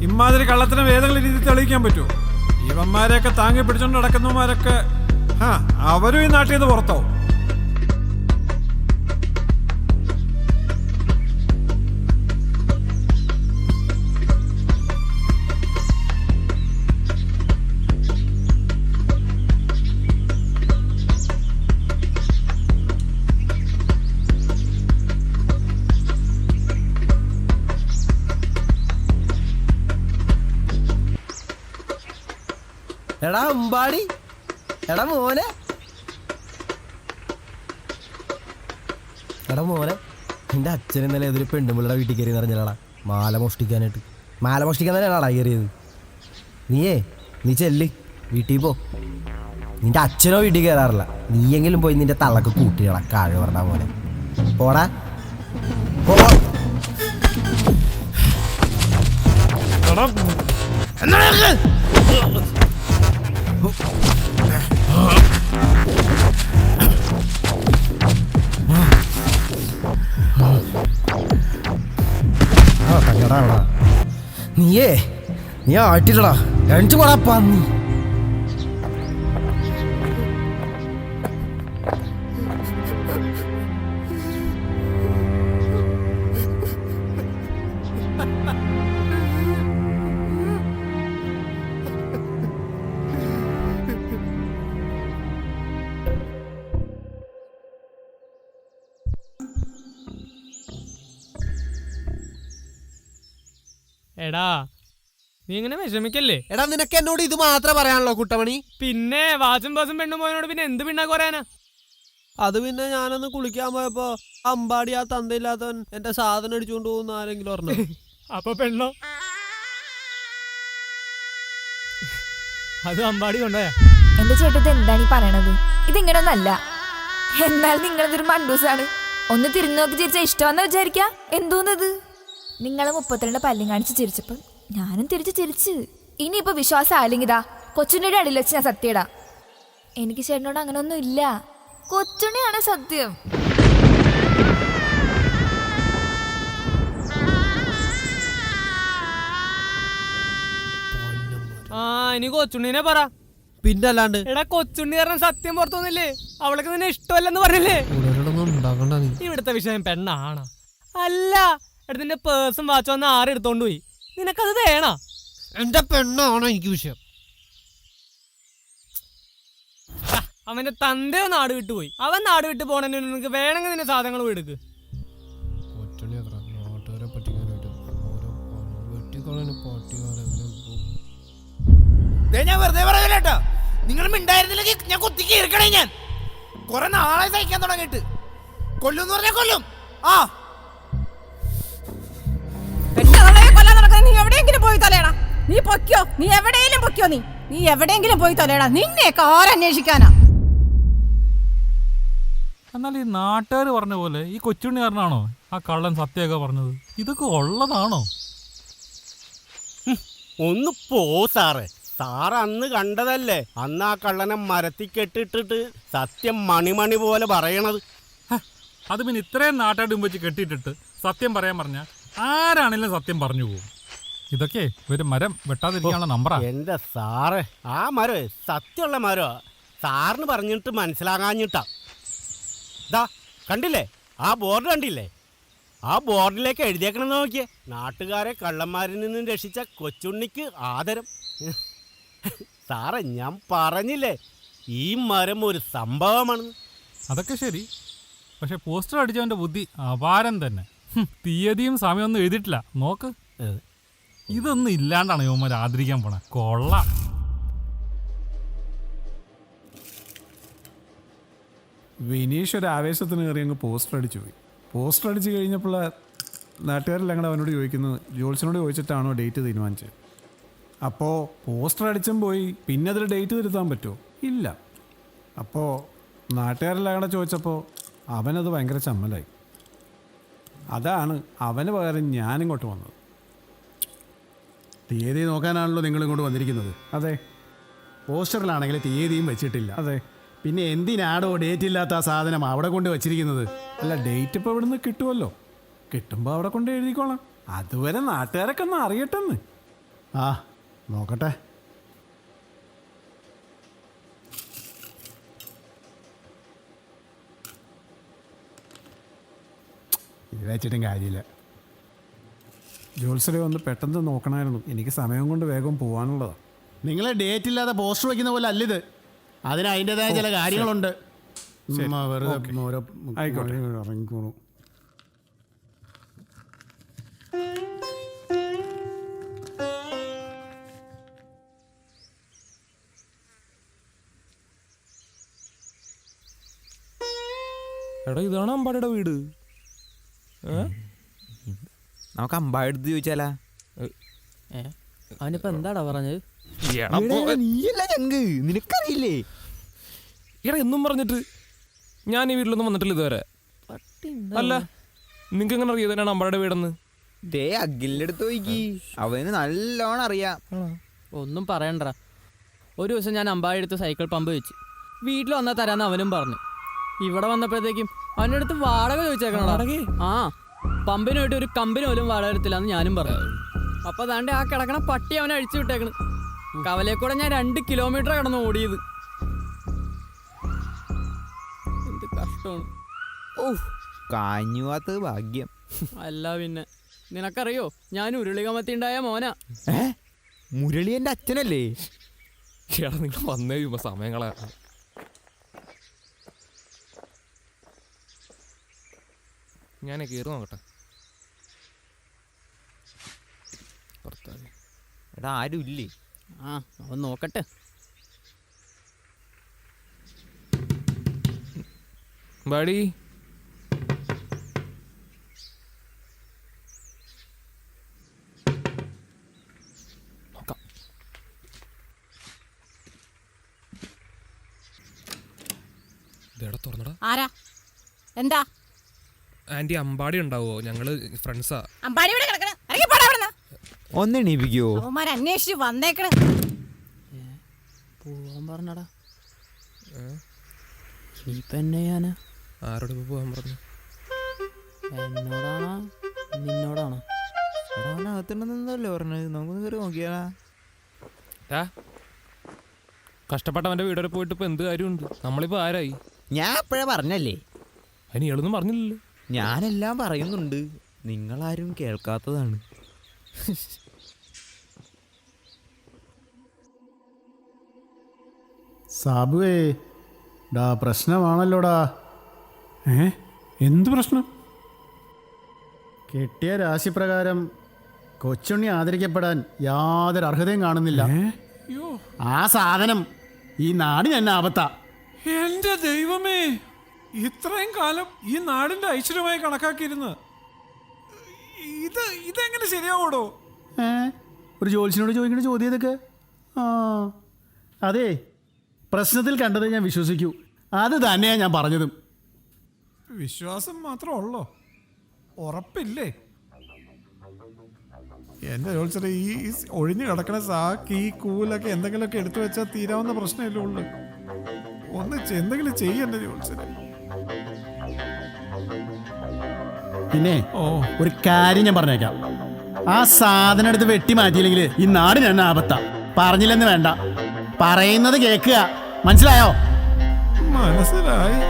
ഇമാതിരി കള്ളത്തിനും ഏതെങ്കിലും രീതി തെളിയിക്കാൻ പറ്റുമോ? ഇവന്മാരെയൊക്കെ താങ്ങി പിടിച്ചോണ്ട് നടക്കുന്നവന്മാരൊക്കെ അവരും ഈ നാട്ടിൽ നിന്ന് പുറത്താവും. എടാ അമ്പാടി, എടാ മോനെ, എടാ മോനെ, എൻ്റെ അച്ഛൻ ഇന്നലെ ഏതൊരു പെണ്ണുമ്പിള്ളയുടെ വീട്ടിൽ കയറി നിറഞ്ഞാടാ മാല മോഷ്ടിക്കാനായിട്ട്. മാല മോഷ്ടിക്കാൻ തന്നെയാണാടാ കയറിയത്. നീ ചെല്ല്, വീട്ടിൽ പോ. നിന്റെ അച്ഛനോ വീട്ടിൽ കയറാറില്ല, നീയെങ്കിലും പോയി നിന്റെ തള്ളക്ക് കൂട്ടിയടാ കാഴ പറഞ്ഞ മോനെ. പോടാ പോ. നീ ആട്ടില്ലടാ, എണിച്ചു പോടാ പന്നി. എടാ നീ ഇങ്ങനെ വിഷമിക്കല്ലേ. എടാ നിനക്ക് എന്നോട് ഇത് മാത്രമേ പറയാനുള്ളൂ കുട്ടമണി? പിന്നെ വാച്ചും ബസും പെണ്ണും പോയതിനോട് പിന്നെ എന്ത് പിണ്ണാ പറയാനാ? അത് പിന്നെ ഞാനൊന്ന് കുളിക്കാൻ പോയപ്പോ അമ്പാടി ആ തന്തയില്ലാത്തവൻ എന്റെ സാധനം അടിച്ചുകൊണ്ട് പോകുന്ന ആരെങ്കിലും പറഞ്ഞു. അപ്പൊ പെണ്ണോ? അത് അമ്പാടി കൊണ്ടോയാ? എന്റെ ചേട്ടത്ത് എന്താണ് ഈ പറയണത്? ഇതിങ്ങനൊന്നല്ല. എന്നാൽ നിങ്ങളിതൊരു മണ്ടൂസാണ്. ഒന്ന് തിരിഞ്ഞു നോക്കി ചിരിച്ച ഇഷ്ടമെന്ന് വിചാരിക്കാ. എന്തോന്നത്? നിങ്ങളെ 32 പല്ലും കാണിച്ച് ചിരിച്ചപ്പം ഞാനും തിരിച്ച് ചിരിച്ച്. ഇനിയിപ്പോ വിശ്വാസം ആയില്ലെങ്കിതാ കൊച്ചുണ്ണിയുടെ അടിയിൽ വെച്ച് ഞാൻ സത്യടാ. എനിക്ക് ചേട്ടനോട് അങ്ങനെ ഒന്നും ഇല്ല. കൊച്ചുണ്ണിയാണ് സത്യം. ഇനി കൊച്ചുണ്ണിനെ പറ. പിന്നല്ലാണ്ട് എടാ കൊച്ചുണ്ണി പറഞ്ഞ സത്യം പുറത്തൊന്നില്ലേ? അവൾക്ക് നിന്നെ ഇഷ്ടമല്ലെന്ന് പറഞ്ഞില്ലേ? ഇവിടുത്തെ വിഷയം പെണ്ണാണ് അല്ല. നിന്റെ പേഴ്സും വാച്ച് വന്ന് ആരെടുത്തോണ്ട് പോയി. നിനക്കത് വേണോ? എന്റെ പെണ്ണാണോ എനിക്ക് വിഷയം? അവന്റെ തന്തയോ നാട് വിട്ടു പോയി. അവൻ നാട് വിട്ട് പോണേ നിനക്ക് വേണമെങ്കിൽ നിന്റെ സാധനങ്ങൾ പോയി എടുക്ക്. ഞാൻ വെറുതെ പറയല്ലേട്ടോ, നിങ്ങളും ഉണ്ടായിരുന്നില്ലെങ്കിൽ ഞാൻ കുത്തിക്ക് ഇരിക്കണേ. ഞാൻ കുറെ നാളെ സഹിക്കാൻ തുടങ്ങിയിട്ട്. കൊല്ലുന്ന് പറഞ്ഞാൽ കൊല്ലും. നീ എവിടെയെങ്കിലും പോയി തൊലയടാ. നീ പൊക്കിയോ, നീ എവിടെയെങ്കിലും പൊക്കിയോ. നീ എവിടെയെങ്കിലും പോയി തൊലയടാ. നിന്നെയൊക്കെ ആരന്വേഷിക്കാനാ? എന്നാൽ ഈ നാട്ടുകാർ പറഞ്ഞ പോലെ ഈ കൊച്ചുണ്ണി കാരനാണോ ആ കള്ളൻ സത്യമൊക്കെ പറഞ്ഞത്? ഇതൊക്കെ ഉള്ളതാണോ? ഒന്ന് പോ സാറേ, സാർ അന്ന് കണ്ടതല്ലേ, അന്ന് ആ കള്ളനെ മരത്തിൽ കെട്ടിട്ടിട്ട് സത്യം മണിമണി പോലെ പറയണത്. അത് പിന്നെ ഇത്രയും നാട്ടാടും വെച്ച് കെട്ടിയിട്ടിട്ട് സത്യം പറയാൻ പറഞ്ഞാൽ ആരാണെങ്കിലും സത്യം പറഞ്ഞു പോകും. ഇതൊക്കെ ഒരു മരം വെട്ടാതിരിക്കാനുള്ള നമ്പറാ. എന്റെ സാറ്, ആ മരം സത്യമുള്ള മരോ, സാറിന് പറഞ്ഞിട്ട് മനസ്സിലാകാഞ്ഞിട്ടാ. ദാ കണ്ടില്ലേ, ആ ബോർഡ് കണ്ടില്ലേ? ആ ബോർഡിലേക്ക് എഴുതിയേക്കണമെന്ന് നോക്കിയേ, നാട്ടുകാരെ കള്ളന്മാരിൽ നിന്നും രക്ഷിച്ച കൊച്ചുണ്ണിക്ക് ആദരം. സാറേ, ഞാൻ പറഞ്ഞില്ലേ ഈ മരം ഒരു സംഭവമാണെന്ന്. അതൊക്കെ ശരി, പക്ഷെ പോസ്റ്റർ അടിച്ചവന്റെ ബുദ്ധി അപാരം തന്നെ. തീയതിയും സമയമൊന്നും എഴുതിയിട്ടില്ല. നോക്ക്, ഇതൊന്നും ഇല്ലാണ്ടാണ് യുവമാർ ആദരിക്കാൻ പോണ. കൊള്ളാം. വിനീഷ് ഒരു ആവേശത്തിന് കയറി അങ്ങ് പോസ്റ്റർ അടിച്ചു പോയി. പോസ്റ്റർ അടിച്ച് കഴിഞ്ഞപ്പോൾ നാട്ടുകാരെല്ലാം കൂടെ അവനോട് ചോദിക്കുന്നത്, ജോൾസിനോട് ചോദിച്ചിട്ടാണോ ഡേറ്റ് തീരുമാനിച്ചത്. അപ്പോൾ പോസ്റ്റർ അടിച്ചും പോയി, പിന്നെ അതിൽ ഡേറ്റ് തിരുത്താൻ പറ്റുമോ? ഇല്ല. അപ്പോൾ നാട്ടുകാരെല്ലാം കൂടെ ചോദിച്ചപ്പോൾ അവനത് ഭയങ്കര ചമ്മലായി. അതാണ് അവന് പകരം ഞാനിങ്ങോട്ട് വന്നത്. തീയതി നോക്കാനാണല്ലോ നിങ്ങളിങ്ങോട്ട് വന്നിരിക്കുന്നത്. അതെ. പോസ്റ്ററിലാണെങ്കിൽ തീയതിയും വെച്ചിട്ടില്ല. അതെ. പിന്നെ എന്തിനാടോ ഡേറ്റ് ഇല്ലാത്ത ആ സാധനം അവിടെ കൊണ്ട് വെച്ചിരിക്കുന്നത്? അല്ല, ഡേറ്റ് ഇപ്പോൾ ഇവിടുന്ന് കിട്ടുമല്ലോ. കിട്ടുമ്പോൾ അവിടെ കൊണ്ട് എഴുതിക്കോളാം. അതുവരെ നാട്ടുകാരൊക്കെ ഒന്ന് അറിയട്ടെന്ന്. ആ നോക്കട്ടെ. ഇത് വെച്ചിട്ടും കാര്യമില്ല. ജോത്സരെ ഒന്ന് പെട്ടെന്ന് നോക്കണമായിരുന്നു. എനിക്ക് സമയം കൊണ്ട് വേഗം പോകാനുള്ളതാണ്. നിങ്ങൾ ഡേറ്റ് ഇല്ലാതെ പോസ്റ്റർ വയ്ക്കുന്ന പോലെ അല്ലിത്. അതിന് അതിൻ്റെതായ ചില കാര്യങ്ങളുണ്ട്. വെറുതെ ഓരോ ആയിക്കോട്ടെ, ഇറങ്ങിക്കോളൂ. എടാ, ഇതാണ് അമ്പാടിയുടെ വീട്. നമുക്ക് അമ്പാടുത്ത് ചോദിച്ചാലാ? അവനിപ്പോ എന്താടാ പറഞ്ഞത്? നീയല്ല ചങ്ക്, നിനക്കറിയില്ലേ? എടാ, എന്നും പറഞ്ഞിട്ട് ഞാൻ ഈ വീട്ടിലൊന്നും വന്നിട്ടില്ല ഇതുവരെ. അല്ല, നിങ്ങൾക്ക് എങ്ങനെ അറിയാം ഇതാണ് അമ്പാടിയുടെ വീടെന്ന്? ദേ അഖിലിന്റെ അടുത്ത് ചോദിക്കി, അവന് നല്ലോണം അറിയാം. ഒന്നും പറയണ്ട. ഒരു ദിവസം ഞാൻ അമ്പാടി അടുത്ത് സൈക്കിൾ പമ്പ് വെച്ച് വീട്ടിൽ വന്നാൽ തരാന്ന് അവനും പറഞ്ഞു. ഇവിടെ വന്നപ്പോഴത്തേക്കും അവൻ്റെ അടുത്ത് വാടക ചോദിച്ചേക്കണേ. ആ, പമ്പിന് പോയിട്ട് ഒരു കമ്പനി പോലും വാടക എടുത്തില്ലാന്ന് ഞാനും പറഞ്ഞു. അപ്പൊ അതാണ്ട് ആ കിടക്കണ പട്ടി അവനെ അഴിച്ചു വിട്ടേക്കണ്. കവലയിൽ ഞാൻ 2 കിലോമീറ്റർ കിടന്ന് ഓടിയത്. എന്ത് കഷ്ടമാണ്. ഓ, കാഞ്ഞുവാത്തത് ഭാഗ്യം. അല്ല പിന്നെ, നിനക്കറിയോ ഞാൻ ഉരുളികമത്തി ഉണ്ടായ മോനാ. മുരളി എൻ്റെ അച്ഛനല്ലേ? എടാ, നിങ്ങൾ വന്നേ സമയങ്ങളാ. ഞാനേ കയറി നോക്കട്ടെ. എടാ, ആരും ഇല്ലേ? ആ, അവൻ നോക്കട്ടെ. ബാടി, നോക്കാം. ഇതെടാ, തുറന്നടാ. ആരാ? എന്താ? ആന്റി, അമ്പാടി ഉണ്ടാവോ? ഞങ്ങള് ഫ്രണ്ട്സാ. അമ്പാടി ഇവിടെ കിടക്കണ, ഇറങ്ങി പോടാ അവിടുന്ന്. ഒന്ന് എണീപ്പിക്കോ? അവന്മാർ അന്വേഷിച്ച് വന്നേക്കണ. പോവാൻ പറഞ്ഞടാ. ഇനിയിപ്പ എന്നെ ഞാന് ആരോട് പോവാൻ പറഞ്ഞു? എന്നോടാണോ നിന്നോടാണോ? അവനകത്തുണ്ടെന്നല്ലേ പറഞ്ഞത്? നമുക്കൊന്ന് കയറി നോക്കിയാലാ? കഷ്ടപ്പെട്ടവന്റെ വീട് വരെ പോയിട്ട് ഇപ്പൊ എന്ത് കാര്യമുണ്ട്? നമ്മളിപ്പോ ആരായി? ഞാൻ എപ്പോഴാ പറഞ്ഞല്ലേ? അതിന് ഇയാളൊന്നും പറഞ്ഞില്ലല്ലോ. ഞാനെല്ലാം പറയുന്നുണ്ട്, നിങ്ങളാരും കേൾക്കാത്തതാണ്. സാബുവേ, ഡാ പ്രശ്നമാണല്ലോടാ. എന്ത് പ്രശ്നം? കിട്ടിയ രാശിപ്രകാരം കൊച്ചുണ്ണി ആദരിക്കപ്പെടാൻ യാതൊരു അർഹതയും കാണുന്നില്ല. ആ സാധനം ഈ നാടിന് തന്നെ ആപത്താ. എന്റെ ദൈവമേ, ഇത്രയും കാലം ഈ നാടിന്റെ ഐശ്വര്യമായി കണക്കാക്കിയിരുന്ന് ഇതെങ്ങനെ ശരിയാവോടോ? ഒരു ജോത്സ്യനോട് ചോദിക്കുന്ന ചോദ്യം ഇതൊക്കെ. ആ അതെ, പ്രശ്നത്തിൽ കണ്ടത് ഞാൻ വിശ്വസിക്കൂ. അത് തന്നെയാണ് ഞാൻ പറഞ്ഞതും. വിശ്വാസം മാത്രമേ ഉള്ളോ? ഉറപ്പില്ലേ? എന്റെ ജോത്സരെ ഈ ഒഴിഞ്ഞു കിടക്കണ സാക്ക് ഈ കൂലൊക്കെ എന്തെങ്കിലുമൊക്കെ എടുത്തു വെച്ചാൽ തീരാവുന്ന പ്രശ്നമല്ലേ ഉള്ളു. എന്തെങ്കിലും ചെയ്യണ്ട ജോത്സരെ. പിന്നെ ഓ ഒരു കാര്യം ഞാൻ പറഞ്ഞേക്കാം, ആ സാധനം എടുത്ത് വെട്ടി മാറ്റിയില്ലെങ്കിൽ ഈ നാടിന് തന്നെ ആപത്താ. പറഞ്ഞില്ലെന്ന് വേണ്ട, പറയുന്നത് കേൾക്കുക, മനസ്സിലായോ? മനസ്സിലായി.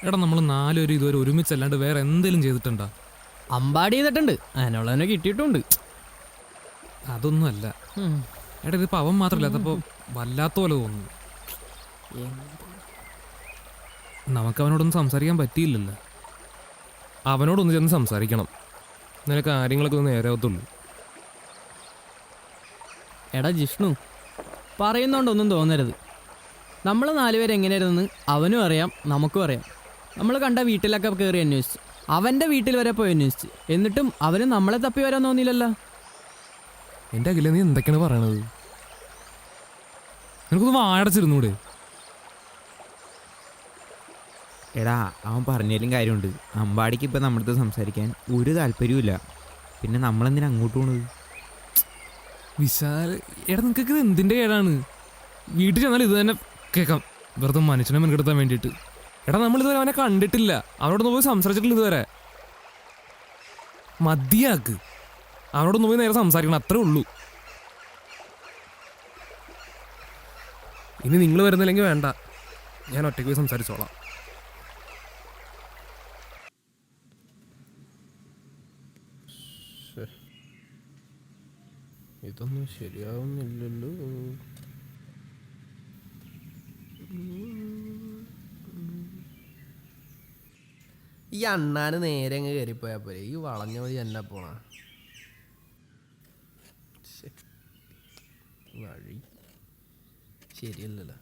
എടാ നമ്മൾ 4 പേര് ഇതുവരെ ഒരുമിച്ചല്ലാണ്ട് വേറെ എന്തെങ്കിലും ചെയ്തിട്ടുണ്ടോ? അമ്പാടി ചെയ്തിട്ടുണ്ട്, അതിനുള്ളതിനെ കിട്ടിയിട്ടുണ്ട്. അതൊന്നും അല്ല എടാ, ഇതിപ്പോ അവൻ മാത്രമില്ലാത്തപ്പോ വല്ലാത്ത പോലെ തോന്നുന്നു. നമുക്ക് അവനോടൊന്നും സംസാരിക്കാൻ പറ്റിയില്ലല്ലോ. അവനോടൊന്ന് ചെന്ന് സംസാരിക്കണം, നിനക്ക് കാര്യങ്ങളൊക്കെ ഒന്ന് നേരെയാവത്തുള്ളൂ. എടാ ജിഷ്ണു, പറയുന്നോണ്ടൊന്നും തോന്നരുത്. നമ്മൾ 4 പേര് എങ്ങനെയായിരുന്നെന്ന് അവനും അറിയാം, നമുക്കും അറിയാം. നമ്മൾ കണ്ട വീട്ടിലൊക്കെ കയറി അന്വേഷിച്ചു, അവൻ്റെ വീട്ടിൽ വരെ പോയി അന്വേഷിച്ച്, എന്നിട്ടും അവന് നമ്മളെ തപ്പി വരാൻ തോന്നിയില്ലല്ലോ. എൻ്റെ അഖില, നീ എന്തൊക്കെയാണ് പറയണത്? നിനക്കൊന്ന് വാടച്ചിരുന്നൂടെ? എടാ, അവൻ പറഞ്ഞാലും കാര്യമുണ്ട്. അമ്പാടിക്ക് ഇപ്പം നമ്മുടെ അടുത്ത് സംസാരിക്കാൻ ഒരു താല്പര്യമില്ല. പിന്നെ നമ്മളെന്തിനാ അങ്ങോട്ട് പോണത്? വിശാൽ, എടാ നിനക്കൊക്കെ ഇത് എന്തിൻ്റെ കേടാണ്? വീട്ടിൽ ചെന്നാൽ ഇത് തന്നെ കേൾക്കാം, വെറുതെ മനുഷ്യനെ മുൻകെടുത്താൻ വേണ്ടിയിട്ട്. എടാ, നമ്മളിതുവരെ അവനെ കണ്ടിട്ടില്ല, അവനോടൊന്ന് പോയി സംസാരിച്ചിട്ടില്ല ഇതുവരെ. മതിയാക്ക്, അവനോടൊന്ന് പോയി നേരെ സംസാരിക്കണം, അത്രേ ഉള്ളൂ. ഇനി നിങ്ങൾ വരുന്നില്ലെങ്കിൽ വേണ്ട, ഞാൻ ഒറ്റയ്ക്ക് പോയി സംസാരിച്ചോളാം. ഇതൊന്നും ശരിയാവുന്നില്ലല്ലോ. ഈ അണ്ണാന് നേരെ അങ്ങ് കയറിപ്പോയാ പോരെ, ഈ വളഞ്ഞ വഴി എന്നാ പോണ വഴി ശരിയല്ലല്ലോ.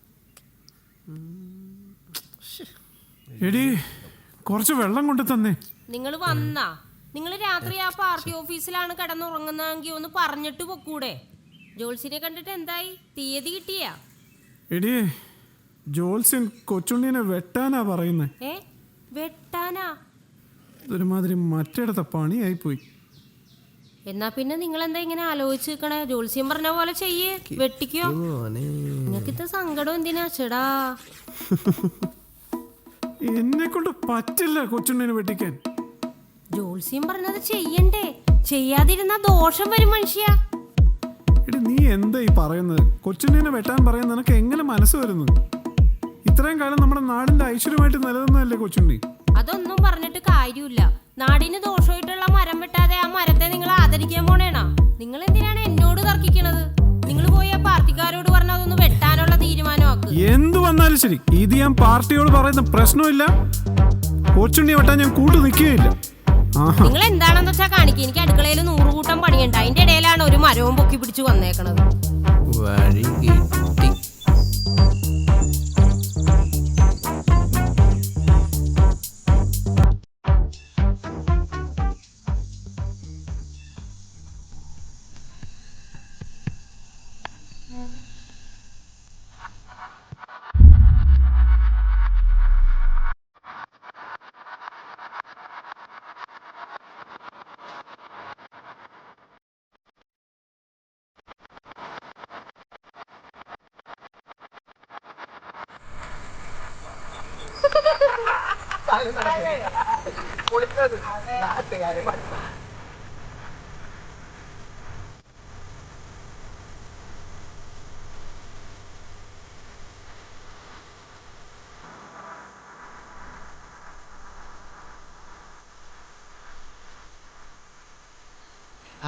എടി, കുറച്ച് വെള്ളം കൊണ്ട് തന്നെ. നിങ്ങൾ വന്നാ? നിങ്ങൾ രാത്രി ആ പാർട്ടി ഓഫീസിലാണ് കിടന്നുറങ്ങുന്നതെങ്കിൽ ഒന്ന് പറഞ്ഞിട്ട് പൊക്കൂടെ? ജോൾസിനെ കണ്ടിട്ട് എന്തായി? തീയതി കിട്ടിയാ? എടി, ജോത്സ്യൻ കൊച്ചുണ്ണിനെ വെട്ടാനാ പറയുന്നേ. വെട്ടാനാ? ഇതൊരുമാതിരി മറ്റിടത്തെ പണിയായി പോയി. എന്നാ പിന്നെ നിങ്ങൾ എന്താ ഇങ്ങനെ ആലോചിച്ച് നിൽക്കണേ? ജോത്സ്യം പറഞ്ഞ പോലെ ചെയ്യേ, വെട്ടിക്കോ. നിങ്ങൾക്കിത്ത സങ്കടം എന്തിനാ ചേടാ? എന്നെ കൊണ്ട് പറ്റില്ല കൊച്ചുണ്ണിനെ വെട്ടിക്കാൻ. ജോത്സ്യം പറഞ്ഞത് ചെയ്യണ്ടേ? ചെയ്യാതിരുന്ന ദോഷം വരും മനുഷ്യ. എടി, നീ എന്താ ഈ പറയുന്നത്? കൊച്ചുണ്ണിനെ വെട്ടാൻ പറയാൻ നിനക്ക് എങ്ങനെ മനസ്സ് വരുന്നു? ഇത്രയും കാലം നമ്മുടെ നാടിന്റെ ഐശ്വര്യമായിട്ട് നിലനിന്നതല്ലേ കൊച്ചുണ്ണി. അതൊന്നും പറഞ്ഞിട്ട് കാര്യമില്ല. നാടിന് ദോഷമായിട്ടുള്ള മരം വെട്ടാതെ ആ മരത്തെ നിങ്ങൾ ആദരിക്കാൻ പോണേണോ? നിങ്ങൾ എന്തിനാണ് എന്നോട് തർക്കിക്കണത്? നിങ്ങൾ പോയി ആ പാർട്ടിക്കാരോട് പറഞ്ഞ അതൊന്ന് വെട്ടാനുള്ള തീരുമാനമാക്ക്. എന്തു വന്നാലും ശരി, ഇത് ഞാൻ പാർട്ടിയോട് പറയുന്ന പ്രശ്നമില്ല. കൊച്ചുണ്ണി വെട്ടാൻ ഞാൻ കൂട്ടു നിൽക്കുകയില്ല. നിങ്ങൾ എന്താണെന്ന് വെച്ചാ കാണിക്കുക. എനിക്ക് അടുക്കളയിൽ 100 കൂട്ടം പണിയുണ്ട്. അതിന്റെ ഇടയിലാണ് ഒരു മരവും പൊക്കി പിടിച്ചു വന്നേക്കണത്. വഴി കിട്ടി.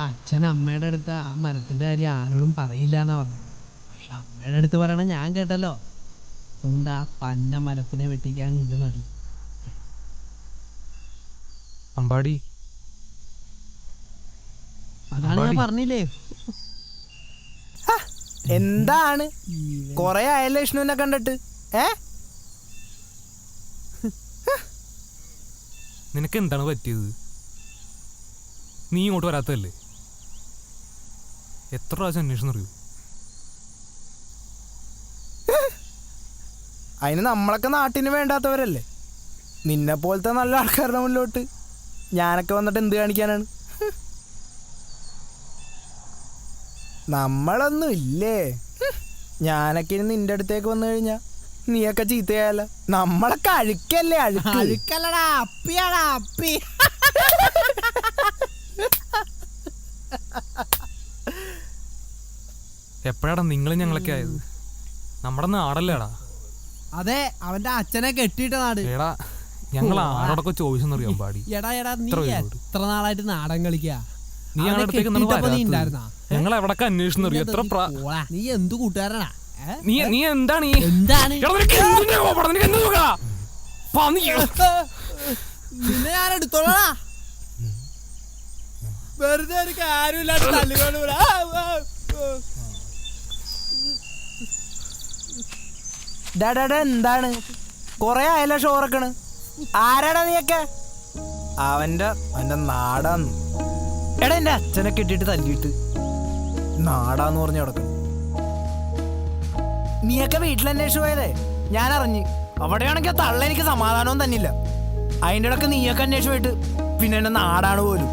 അച്ഛൻ അമ്മയുടെ അടുത്ത് ആ മരത്തിന്റെ കാര്യം ആരോടും പറയില്ല എന്നാ പറഞ്ഞു. പക്ഷെ അമ്മയുടെ അടുത്ത് പറയണ ഞാൻ കേട്ടല്ലോ. അതുകൊണ്ട് ആ പന്ന മരത്തിനെ വെട്ടിക്കാൻ ഇത് മതി. അമ്പാടി, അതാണ് ഞാൻ പറഞ്ഞില്ലേ. എന്താണ് കൊറേ ആയല്ലേ വിഷ്ണുവിനെ കണ്ടിട്ട്? നിനക്ക് എന്താണ് പറ്റിയത്? നീ ഇങ്ങോട്ട് വരാത്തതല്ലേ? എത്ര പ്രാവശ്യം അന്വേഷണം അറിയൂ? അതിന് നമ്മളൊക്കെ നാട്ടിന് വേണ്ടാത്തവരല്ലേ? നിന്നെ പോലത്തെ നല്ല ആൾക്കാരുടെ മുന്നിലോട്ട് ഞാനൊക്കെ വന്നിട്ട് എന്ത് കാണിക്കാനാണ്? നമ്മളൊന്നും ഇല്ലേ? ഞാനൊക്കെ ഇനി നിന്റെ അടുത്തേക്ക് വന്നു കഴിഞ്ഞാ നീയൊക്കെ ചീത്തയാല. നമ്മളൊക്കെ അഴുക്കല്ലേ? അഴുക്കല്ലടാ, അപ്പിയാടാ അപ്പി. എപ്പോഴാടാ നിങ്ങളും ഞങ്ങളൊക്കെ ആയത്? നമ്മുടെ നാടല്ലേടാ? അതെ, അവന്റെ അച്ഛനെ കെട്ടിയിട്ട നാട്. എടാ, ഞങ്ങൾ ആരോടൊക്കെ ചോദിച്ചെന്നറിയാം പാടി. എടാ നീ എത്ര നാളായിട്ട് നാടൻ കളിക്കാ? നീ ഞങ്ങളുടെ അടുത്തേക്ക് ഞങ്ങൾ എവിടൊക്കെ അന്വേഷിച്ചു അറിയോ? എത്ര നീ എന്ത് കൂട്ടുകാരനാ? നീ എന്താണ് നിന്നെ ഞാൻ എടുത്തോളാ. വെറുതെ ഒരു കാര്യമില്ലാണ്ട് തള്ളിക്കൊണ്ട് എന്താണ് കൊറേ ആയല്ലോ ഷോറക്കണ്? ആരാടാ നീയൊക്കെ? അവന്റെ നാടാന്ന്. എടാ, എന്റെ അച്ഛനെ കെട്ടിട്ട് തല്ലിയിട്ട് നാടാന്ന് പറഞ്ഞ് കിടക്കണം. നീയൊക്കെ വീട്ടിൽ അന്വേഷിച്ചു പോയതേ ഞാൻ അറിഞ്ഞ്. അവിടെയാണെങ്കിൽ തള്ള എനിക്ക് സമാധാനവും തന്നില്ല. അതിൻ്റെ ഇടയ്ക്ക് നീയൊക്കെ അന്വേഷിച്ചു പോയിട്ട് പിന്നെ എന്റെ നാടാണ് പോലും.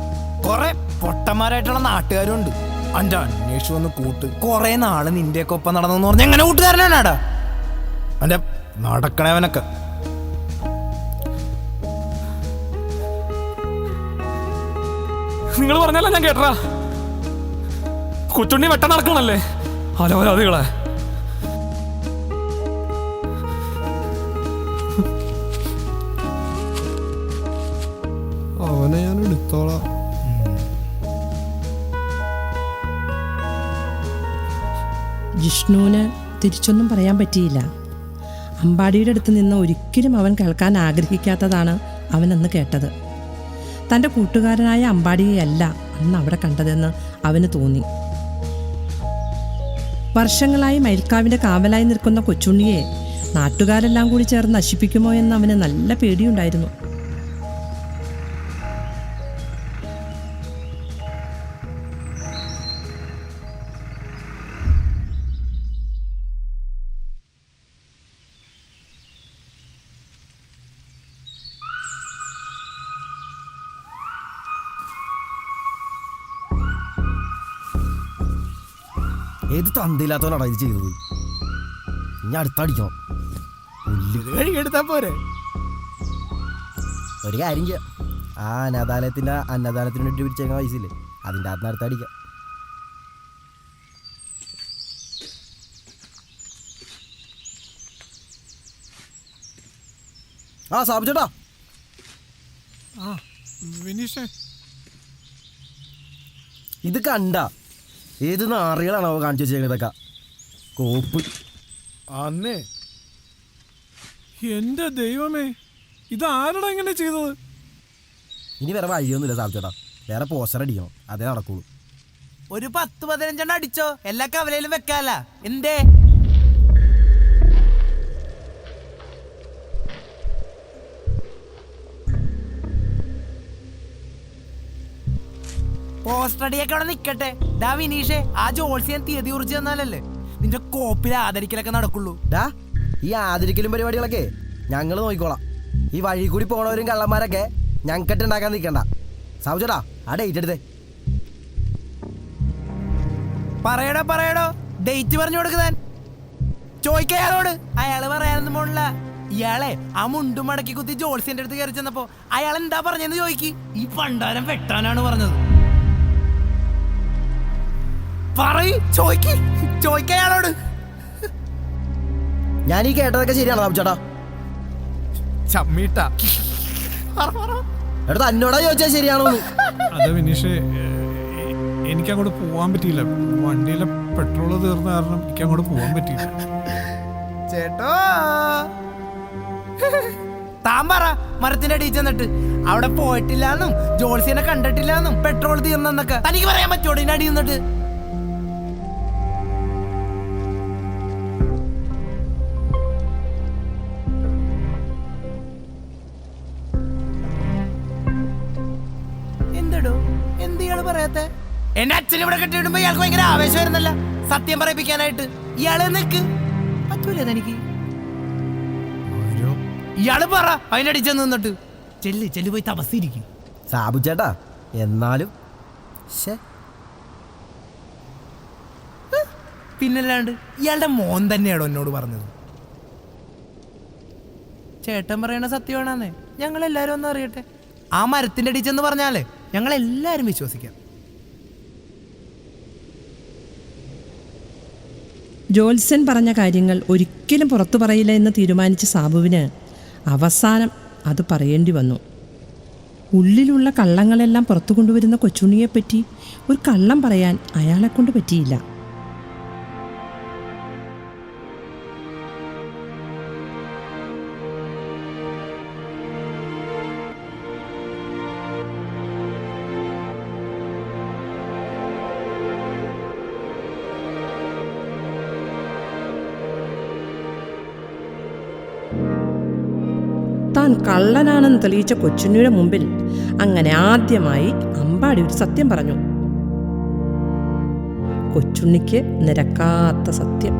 കൊറേ പൊട്ടന്മാരായിട്ടുള്ള നാട്ടുകാരും ഉണ്ട്. അന്റെ അന്വേഷിച്ചു വന്ന് കൂട്ട് കൊറേ നാള് നിന്റെയൊക്കെ ഒപ്പം നടന്നെന്ന് പറഞ്ഞ എങ്ങനെ കൂട്ടുകാരനാടാ അന്റെ നടക്കണവനൊക്കെ? നിങ്ങൾ പറഞ്ഞല്ല ഞാൻ കേട്ടറാ. കൊച്ചുണ്ണി വെട്ട നടക്കണല്ലേ അലവരാതികളെ. അവനെ ഞാൻ എടുത്തോളാം. ജിഷ്ണുവിന് തിരിച്ചൊന്നും പറയാൻ പറ്റിയില്ല. അമ്പാടിയുടെ അടുത്ത് നിന്ന് ഒരിക്കലും അവൻ കേൾക്കാൻ ആഗ്രഹിക്കാത്തതാണ് അവൻ അന്ന് കേട്ടത്. തൻ്റെ കൂട്ടുകാരനായ അമ്പാടിയെയല്ല അന്ന് അവിടെ കണ്ടതെന്ന് അവന് തോന്നി. വർഷങ്ങളായി മയിൽക്കാവിൻ്റെ കാവലായി നിൽക്കുന്ന കൊച്ചുണ്ണിയെ നാട്ടുകാരെല്ലാം കൂടി ചേർന്ന് നശിപ്പിക്കുമോ എന്ന് അവന് നല്ല പേടിയുണ്ടായിരുന്നു. ഏത് തന്തയില്ലാത്തവനാണ് ഇത് ചെയ്തത്? ഞാൻ അടുത്തടിക്കണം. എടുത്താ പോരെ? ഒരു കാര്യം ചെയ്യാം, ആ അന്നദാനത്തിന് വേണ്ടി പിടിച്ചേക്കാൻ പൈസയില്ലേ, അതിൻ്റെ അകത്ത് അടുത്തടിക്കാം. ആ സാബു ചേട്ടാ, ആ വിനീഷേ, ഇത് കണ്ട ഏത് നാറികളാണോ കാണിച്ചു വെച്ചേക്കുന്നതൊക്കെ കോപ്പ്. അന്നേ എന്റെ ദൈവമേ, ഇത് ആരടാ ഇങ്ങനെ ചെയ്തത്? ഇനി വേറെ വഴിയൊന്നുമില്ല സാബുചേട്ടാ, വേറെ പോസ്റ്റർ അടിക്കണം, അതേ നടക്കുള്ളൂ. ഒരു 10-15 അടിച്ചോ, എല്ലാ കവലയിലും വെക്കാല. എന്തേ പോസ്റ്റർ അടിയൊക്കെ അവിടെ നിക്കട്ടെ. ഡാ വിനീഷേ, ആ ജോൾസിയൻ തീയതി കുറിച്ച് തന്നാലല്ലേ നിന്റെ കോപ്പിൽ ആദരിക്കലൊക്കെ നടക്കുള്ളൂ. ഡാ ഈ ആദരിക്കലും പരിപാടികളൊക്കെ ഞങ്ങൾ നോക്കിക്കോളാം. ഈ വഴി കൂടി പോണവരും കള്ളന്മാരൊക്കെ ഞങ്ങൾക്കിട്ട് ഉണ്ടാക്കാൻ നിൽക്കണ്ട. സാബുചേട്ടാ ആ ഡേറ്റ് എടുത്തേ. പറയടോ ഡേറ്റ് പറഞ്ഞു കൊടുക്കാൻ ചോദിക്ക അയാളോട്. അയാള് പറയാനൊന്നും പോണില്ല. ഇയാളെ ആ മുണ്ടും മടക്കി കുത്തി ജോൾസിന്റെ അടുത്ത് കയറി ചെന്നപ്പോ അയാൾ എന്താ പറഞ്ഞെന്ന് ചോദിക്ക്. ഈ പണ്ടാരം വെട്ടാനാണ് പറഞ്ഞത്. ചോദിക്ക അയാളോട്. ഞാൻ ഈ കേട്ടതൊക്കെ ശരിയാണോ സാബുചേട്ടാ? ചമ്മീട്ടാ എടുത്ത് എന്നോടാ ചോദിച്ചാൽ ശരിയാണോ? അതെ വിനീഷേ, എനിക്ക് അങ്ങോട്ട് പോവാൻ പറ്റിയില്ല. വണ്ടിയിലെ പെട്രോള് തീർന്ന കാരണം എനിക്ക് അങ്ങോട്ട് പോവാൻ പറ്റിയില്ല. ചേട്ടോ താൻ പറ മരത്തിന്റെ അടിയിൽ ചെന്നിട്ട് അവിടെ പോയിട്ടില്ലാന്നും ജോൾസിനെ കണ്ടിട്ടില്ലാന്നും പെട്രോൾ തീർന്നെന്നൊക്കെ തനിക്ക് പറയാൻ പറ്റുമോ ഇതിന്റെ അടിയിൽ നിന്നിട്ട്? എന്തടോ എന്തിയാള് പറയാത്തെ? എന്റെ അച്ഛൻ ഇവിടെ കെട്ടിയിടുമ്പോ ഇയാൾക്ക് ഭയങ്കര ആവേശം വരുന്നല്ല സത്യം പറയിപ്പിക്കാനായിട്ട്. ഇയാള് നിക്ക് പറ്റൂലേ തനിക്ക്? ഇയാള് പറ അതിനടിച്ചു നിന്നിട്ട്. ചെല്ല് പോയി തപസ്സിരിക്കും. സാബുചേട്ടാ എന്നാലും പിന്നല്ലാണ്ട് ഇയാളുടെ മോൻ തന്നെയാണോ എന്നോട് പറഞ്ഞത്? ചേട്ടൻ പറയണ സത്യമാണെന്നേ ഞങ്ങളെല്ലാരും ഒന്ന് അറിയട്ടെ. ആ മരത്തിന്റെ അടിച്ചെന്ന് പറഞ്ഞാലേ ഞങ്ങളെല്ലാരും വിശ്വസിക്കാം. ജോത്സ്യൻ പറഞ്ഞ കാര്യങ്ങൾ ഒരിക്കലും പുറത്തു പറയില്ല എന്ന് തീരുമാനിച്ച സാബുവിന് അവസാനം അത് പറയേണ്ടി വന്നു. ഉള്ളിലുള്ള കള്ളങ്ങളെല്ലാം പുറത്തു കൊണ്ടുവരുന്ന കൊച്ചുണ്ണിയെപ്പറ്റി ഒരു കള്ളം പറയാൻ അയാളെക്കൊണ്ട് പറ്റിയില്ല. താൻ കള്ളനാണെന്ന് തെളിയിച്ച കൊച്ചുണ്ണിയുടെ മുമ്പിൽ അങ്ങനെ ആദ്യമായി അമ്പാടി ഒരു സത്യം പറഞ്ഞു. കൊച്ചുണ്ണിക്ക് നിരക്കാത്ത സത്യം.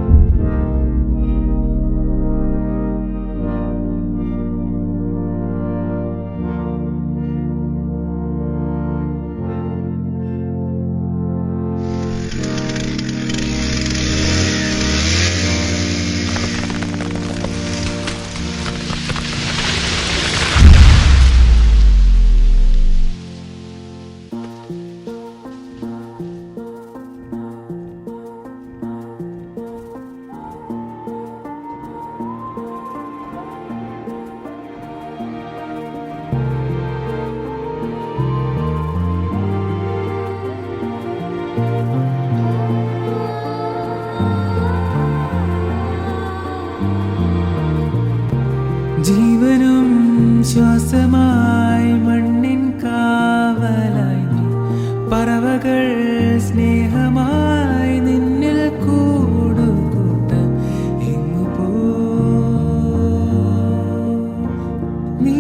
ജീവനും ശ്വാസമായി മണ്ണിൻ കാവലായി നീ, പറവകൾ സ്നേഹമായി നിന്നിൽ കൂടുകൂട്ടം എങ്ങു പോ നീ.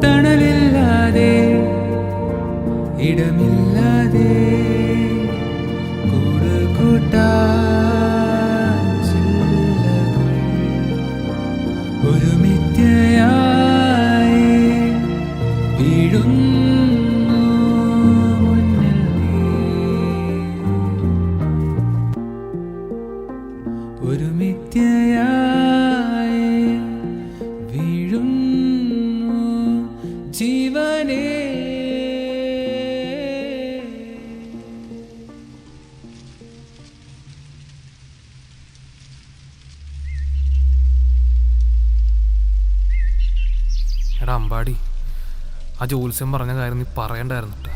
തണലില്ലാതെ ഇടമില്ലാതെ ഒരു മിഥ്യയായി വീഴുന്നു മുന്നിൽ നീ. ഒരു മിഥ്യയായി വീഴുന്നു ജീവനേ. എടാ അമ്പാടി, ആ ജോത്സ്യം പറഞ്ഞ കാര്യം നീ പറയണ്ടായിരുന്നു കേട്ടോ.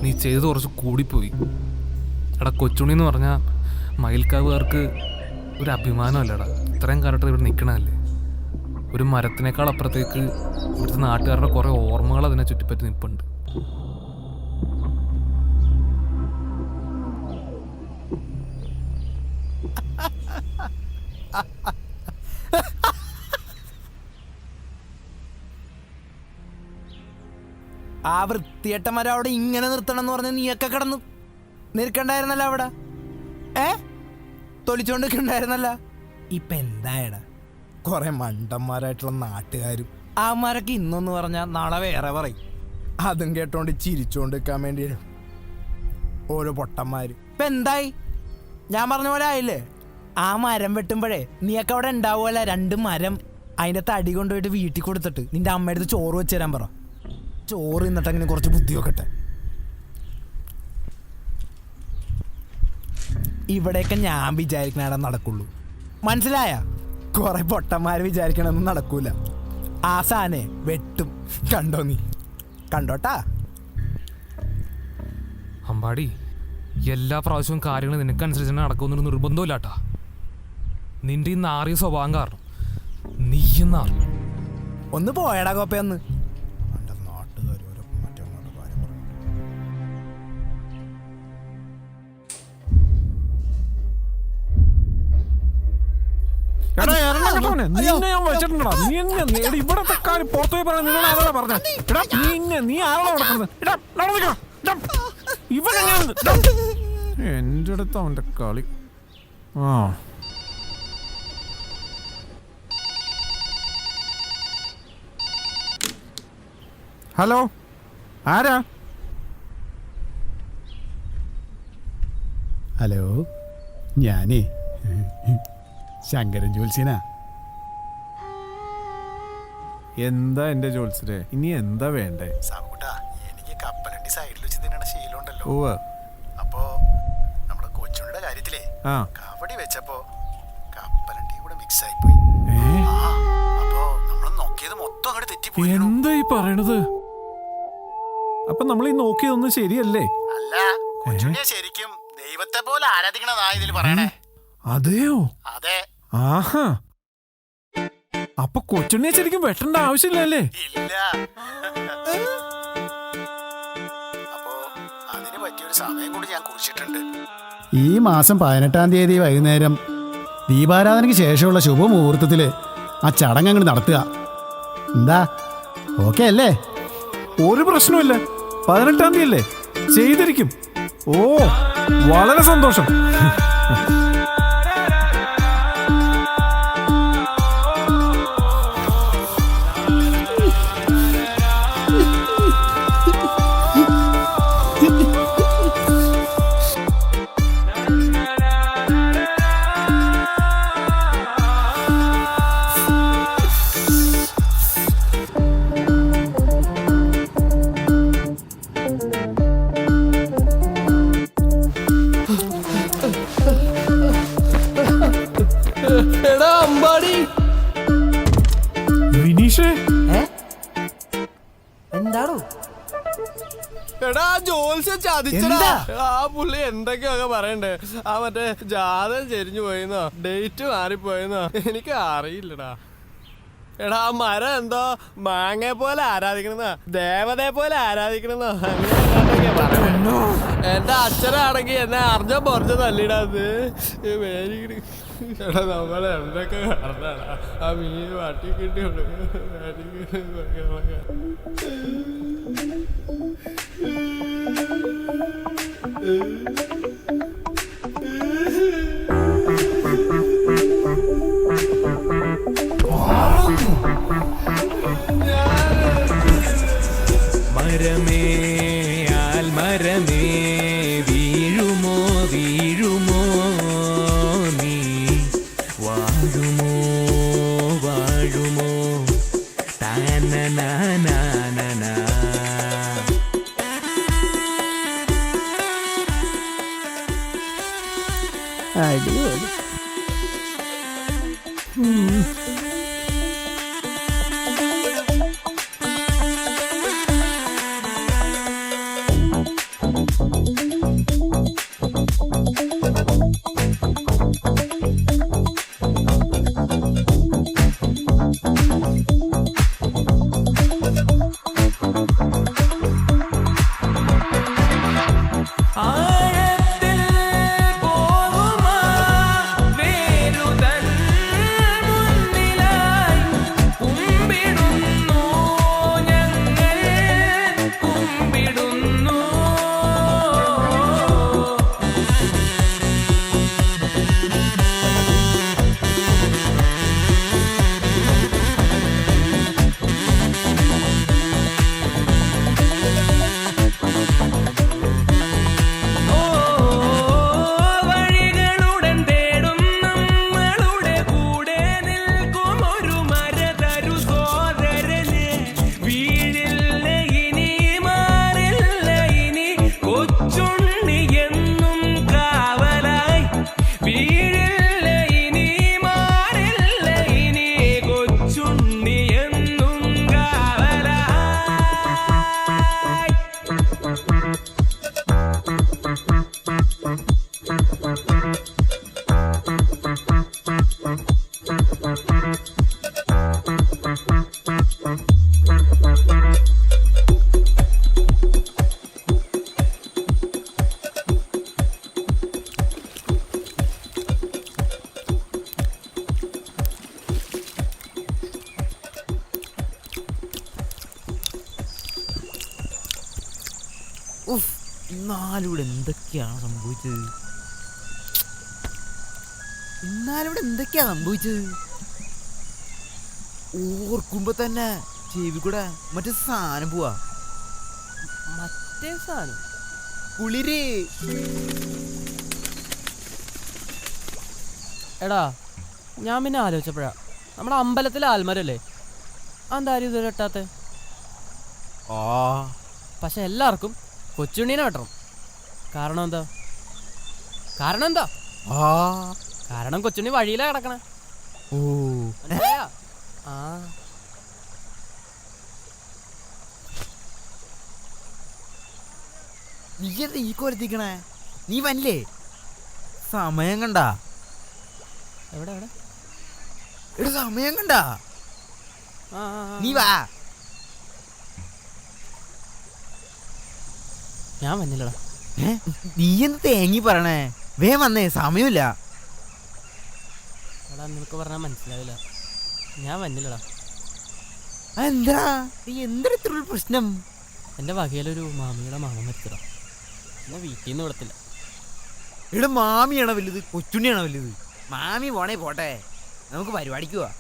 നീ ചെയ്ത് കുറച്ച് കൂടിപ്പോയി. എടാ കൊച്ചുണ്ണി എന്ന് പറഞ്ഞാൽ മയിൽക്കാവുകാർക്ക് ഒരു അഭിമാനമല്ലടാ. ഇത്രയും കാലത്ത് ഇവിടെ നിൽക്കണമല്ലേ. ഒരു മരത്തിനേക്കാൾ അപ്പുറത്തേക്ക് ഇവിടുത്തെ നാട്ടുകാരുടെ കുറേ ഓർമ്മകൾ അതിനെ ചുറ്റിപ്പറ്റി നിൽപ്പുണ്ട്. ആ വൃത്തിയേട്ടന്മാരെ അവിടെ ഇങ്ങനെ നിർത്തണം എന്ന് പറഞ്ഞ് നീയൊക്കെ കിടന്ന് നിൽക്കണ്ടായിരുന്നല്ലോ അവിടെ. തൊലിച്ചോണ്ടിരിക്കണ്ടായിരുന്നല്ല. ഇപ്പൊ എന്തായടാ, കുറെ മണ്ടന്മാരായിട്ടുള്ള നാട്ടുകാരും ആമാരൊക്കെ ഇന്നൊന്ന് പറഞ്ഞാൽ നാളെ വേറെ പറയും. അതും കേട്ടോണ്ട് ചിരിച്ചോണ്ട് നിൽക്കാൻ വേണ്ടി ഓരോ പൊട്ടന്മാര്. ഇപ്പൊ എന്തായി? ഞാൻ പറഞ്ഞ പോലെ ആയില്ലേ? ആ മരം വെട്ടുമ്പോഴേ നീയൊക്കെ അവിടെ ഉണ്ടാവുമല്ല 2 മരം. അതിന്റെ തടി കൊണ്ടുപോയിട്ട് വീട്ടിൽ കൊടുത്തിട്ട് നിന്റെ അമ്മയുടെ അടുത്ത് ചോറ് വെച്ച് തരാൻ പറ. ചോറ് തിന്നിട്ട് അങ്ങനെ കുറച്ച് ബുദ്ധി വെക്കട്ടെ. ഇവിടെയൊക്കെ ഞാൻ വിചാരിക്കണ നടക്കുള്ളൂ, മനസ്സിലായ? കുറെ പൊട്ടന്മാര് വിചാരിക്കണമെന്ന് നടക്കൂല. ആ സാനെ വെട്ടും. കണ്ടോ നീ? കണ്ടോട്ടാ അമ്പാടി, എല്ലാ പ്രാവശ്യവും കാര്യങ്ങൾ നിനക്കനുസരിച്ച് തന്നെ നടക്കുമെന്നൊരു നിർബന്ധമില്ലാട്ടാ. നിന്റെ ഈ നാറിയ സ്വഭാവം കാരണം നീയും നാറി. ഒന്ന് പോയടാ കോപ്പയൊന്ന്. ഇവിടത്തെ കാര്യം പുറത്തുപോയി പറയാൻ നിങ്ങൾ ആരോടാ പറഞ്ഞ? നീ ആരോടാ നടക്കുന്നത്? എന്റെ അടുത്ത് അവന്റെ കളി. ഹലോ, ആരാ? ഹലോ, ഞാനേ ശങ്കരൻ ജോത്സ്യനാ. എന്താ എന്റെ ജോത്സ്യരെ, ഇനി എന്താ വേണ്ടേ? സാബുട്ടാ, എനിക്ക് കപ്പലണ്ടി സൈഡിൽ വെച്ച് തിന്നണ ശീലമുണ്ടല്ലോ. ഓ, അപ്പോ നമ്മുടെ കൊച്ചുണ്ണിയുടെ കാര്യത്തിലേ കവടി വെച്ചപ്പോ കപ്പലണ്ടി കൂടെ മിക്സ് ആയി പോയി. അപ്പോ നമ്മൾ നോക്കിയത് മൊത്തം അങ്ങോട്ട് തെറ്റിപ്പോയി. എന്താ ഈ പറയണത്? അപ്പൊ നമ്മൾ ഈ നോക്കിയതൊന്നും ശരിയല്ലേ? അല്ല, കൊച്ചുണ്ണിയെ ശരിക്കും ദൈവത്തെ പോലെ ആരാധിക്കണതാ ഇതിൽ പറയണേ. അതെയോ? അതെ. ആഹാ, അപ്പൊ കൊച്ചുണ്ണിയെ ശരിക്കും വെട്ടേണ്ട ആവശ്യമില്ലല്ലേ? ഇല്ല. അപ്പോ അതിന് പറ്റിയൊരു സമയം കൂടി ഞാൻ കുറിച്ചിട്ടുണ്ട്. ഈ മാസം 18-ാം തീയതി വൈകുന്നേരം ദീപാരാധനയ്ക്ക് ശേഷമുള്ള ശുഭമുഹൂർത്തത്തില് ആ ചടങ്ങ് അങ്ങോട്ട് നടത്തുക. എന്താ, ഓക്കെ അല്ലേ? ഒരു പ്രശ്നമില്ല. 18-ാം തീയതി അല്ലേ? ചെയ്തിരിക്കും. ഓ, വളരെ സന്തോഷം. എന്താണോ? എടാ ജോത്സ്യം ചതിച്ചടാ. ആ പുള്ളി എന്തൊക്കെയൊക്കെ പറയണ്ടേ. ആ മറ്റേ ജാതകം ചെരിഞ്ഞു പോയെന്നോ ഡേറ്റ് മാറിപ്പോയെന്നോ എനിക്ക് അറിയില്ലടാ. എടാ ആ മരം എന്തോ മാങ്ങയെ പോലെ ആരാധിക്കണെന്നോ ദേവതയെ പോലെ ആരാധിക്കണെന്നോ അങ്ങനെ പറഞ്ഞു. എന്റെ അച്ഛനാണെങ്കിൽ എന്നെ അറിഞ്ഞ പൊറഞ്ഞ തല്ലിടാത്. എടാ നമ്മളെ എന്തൊക്കെ പറഞ്ഞാടാ. ആ മീൻ വട്ടി കിട്ടിയുള്ളൂ. മരമേ ആൽമരമേ വീഴുമോ വീഴുമോ നീ വാഴുമോ വാഴുമോ താനനാനാനാ. അടിപൊളി. എന്നാലിവിടെ എന്തൊക്കെയാണ് സംഭവിച്ചത്? ഓർക്കുമ്പോ തന്നെ ചെവി കൂടെ മറ്റേ സാധനം പോവാ. മറ്റേ സാധനം കുളിര്. എടാ ഞാൻ പിന്നെ ആലോചിച്ചപ്പോഴാ, നമ്മുടെ അമ്പലത്തിലെ ആൽമരല്ലേ, അതെന്തായാലും ഇതുവരെ വെട്ടാത്തെ? പക്ഷെ എല്ലാവർക്കും കൊച്ചുണ്ണീനെ വെട്ടണം. കാരണം എന്താ? കാരണം കൊച്ചുണ്ണി വഴിയിലാ കിടക്കണേ. മനസ്സിലായോ? നീ എന്താ ഈ കൊരത്തിക്കണേ? നീ വന്നില്ലേ? സമയം കണ്ടാ? എവിടെ സമയം കണ്ടാ? നീ വാ. ഞാൻ വന്നില്ലടാ. നീ എന്ത് തേങ്ങി പറയണേ? വേ വന്നേ, സമയമില്ല. എടാ നിനക്ക് പറഞ്ഞാൽ മനസ്സിലാവില്ല, ഞാൻ വന്നില്ലടാ. എന്താ എന്തൊരു ഇത്ര പ്രശ്നം? എൻ്റെ വകയിലൊരു മാമിയുടെ മാമൻ മരിച്ചടാ. എന്നെ വീട്ടിൽ നിന്ന് വിടത്തില്ല. ഇവിടെ മാമിയാണോ വലുത്, കൊച്ചുണ്ണിയാണോ വലുത്? മാമി പോണേ പോട്ടെ, നമുക്ക് പരിപാടിക്ക് പോവാ.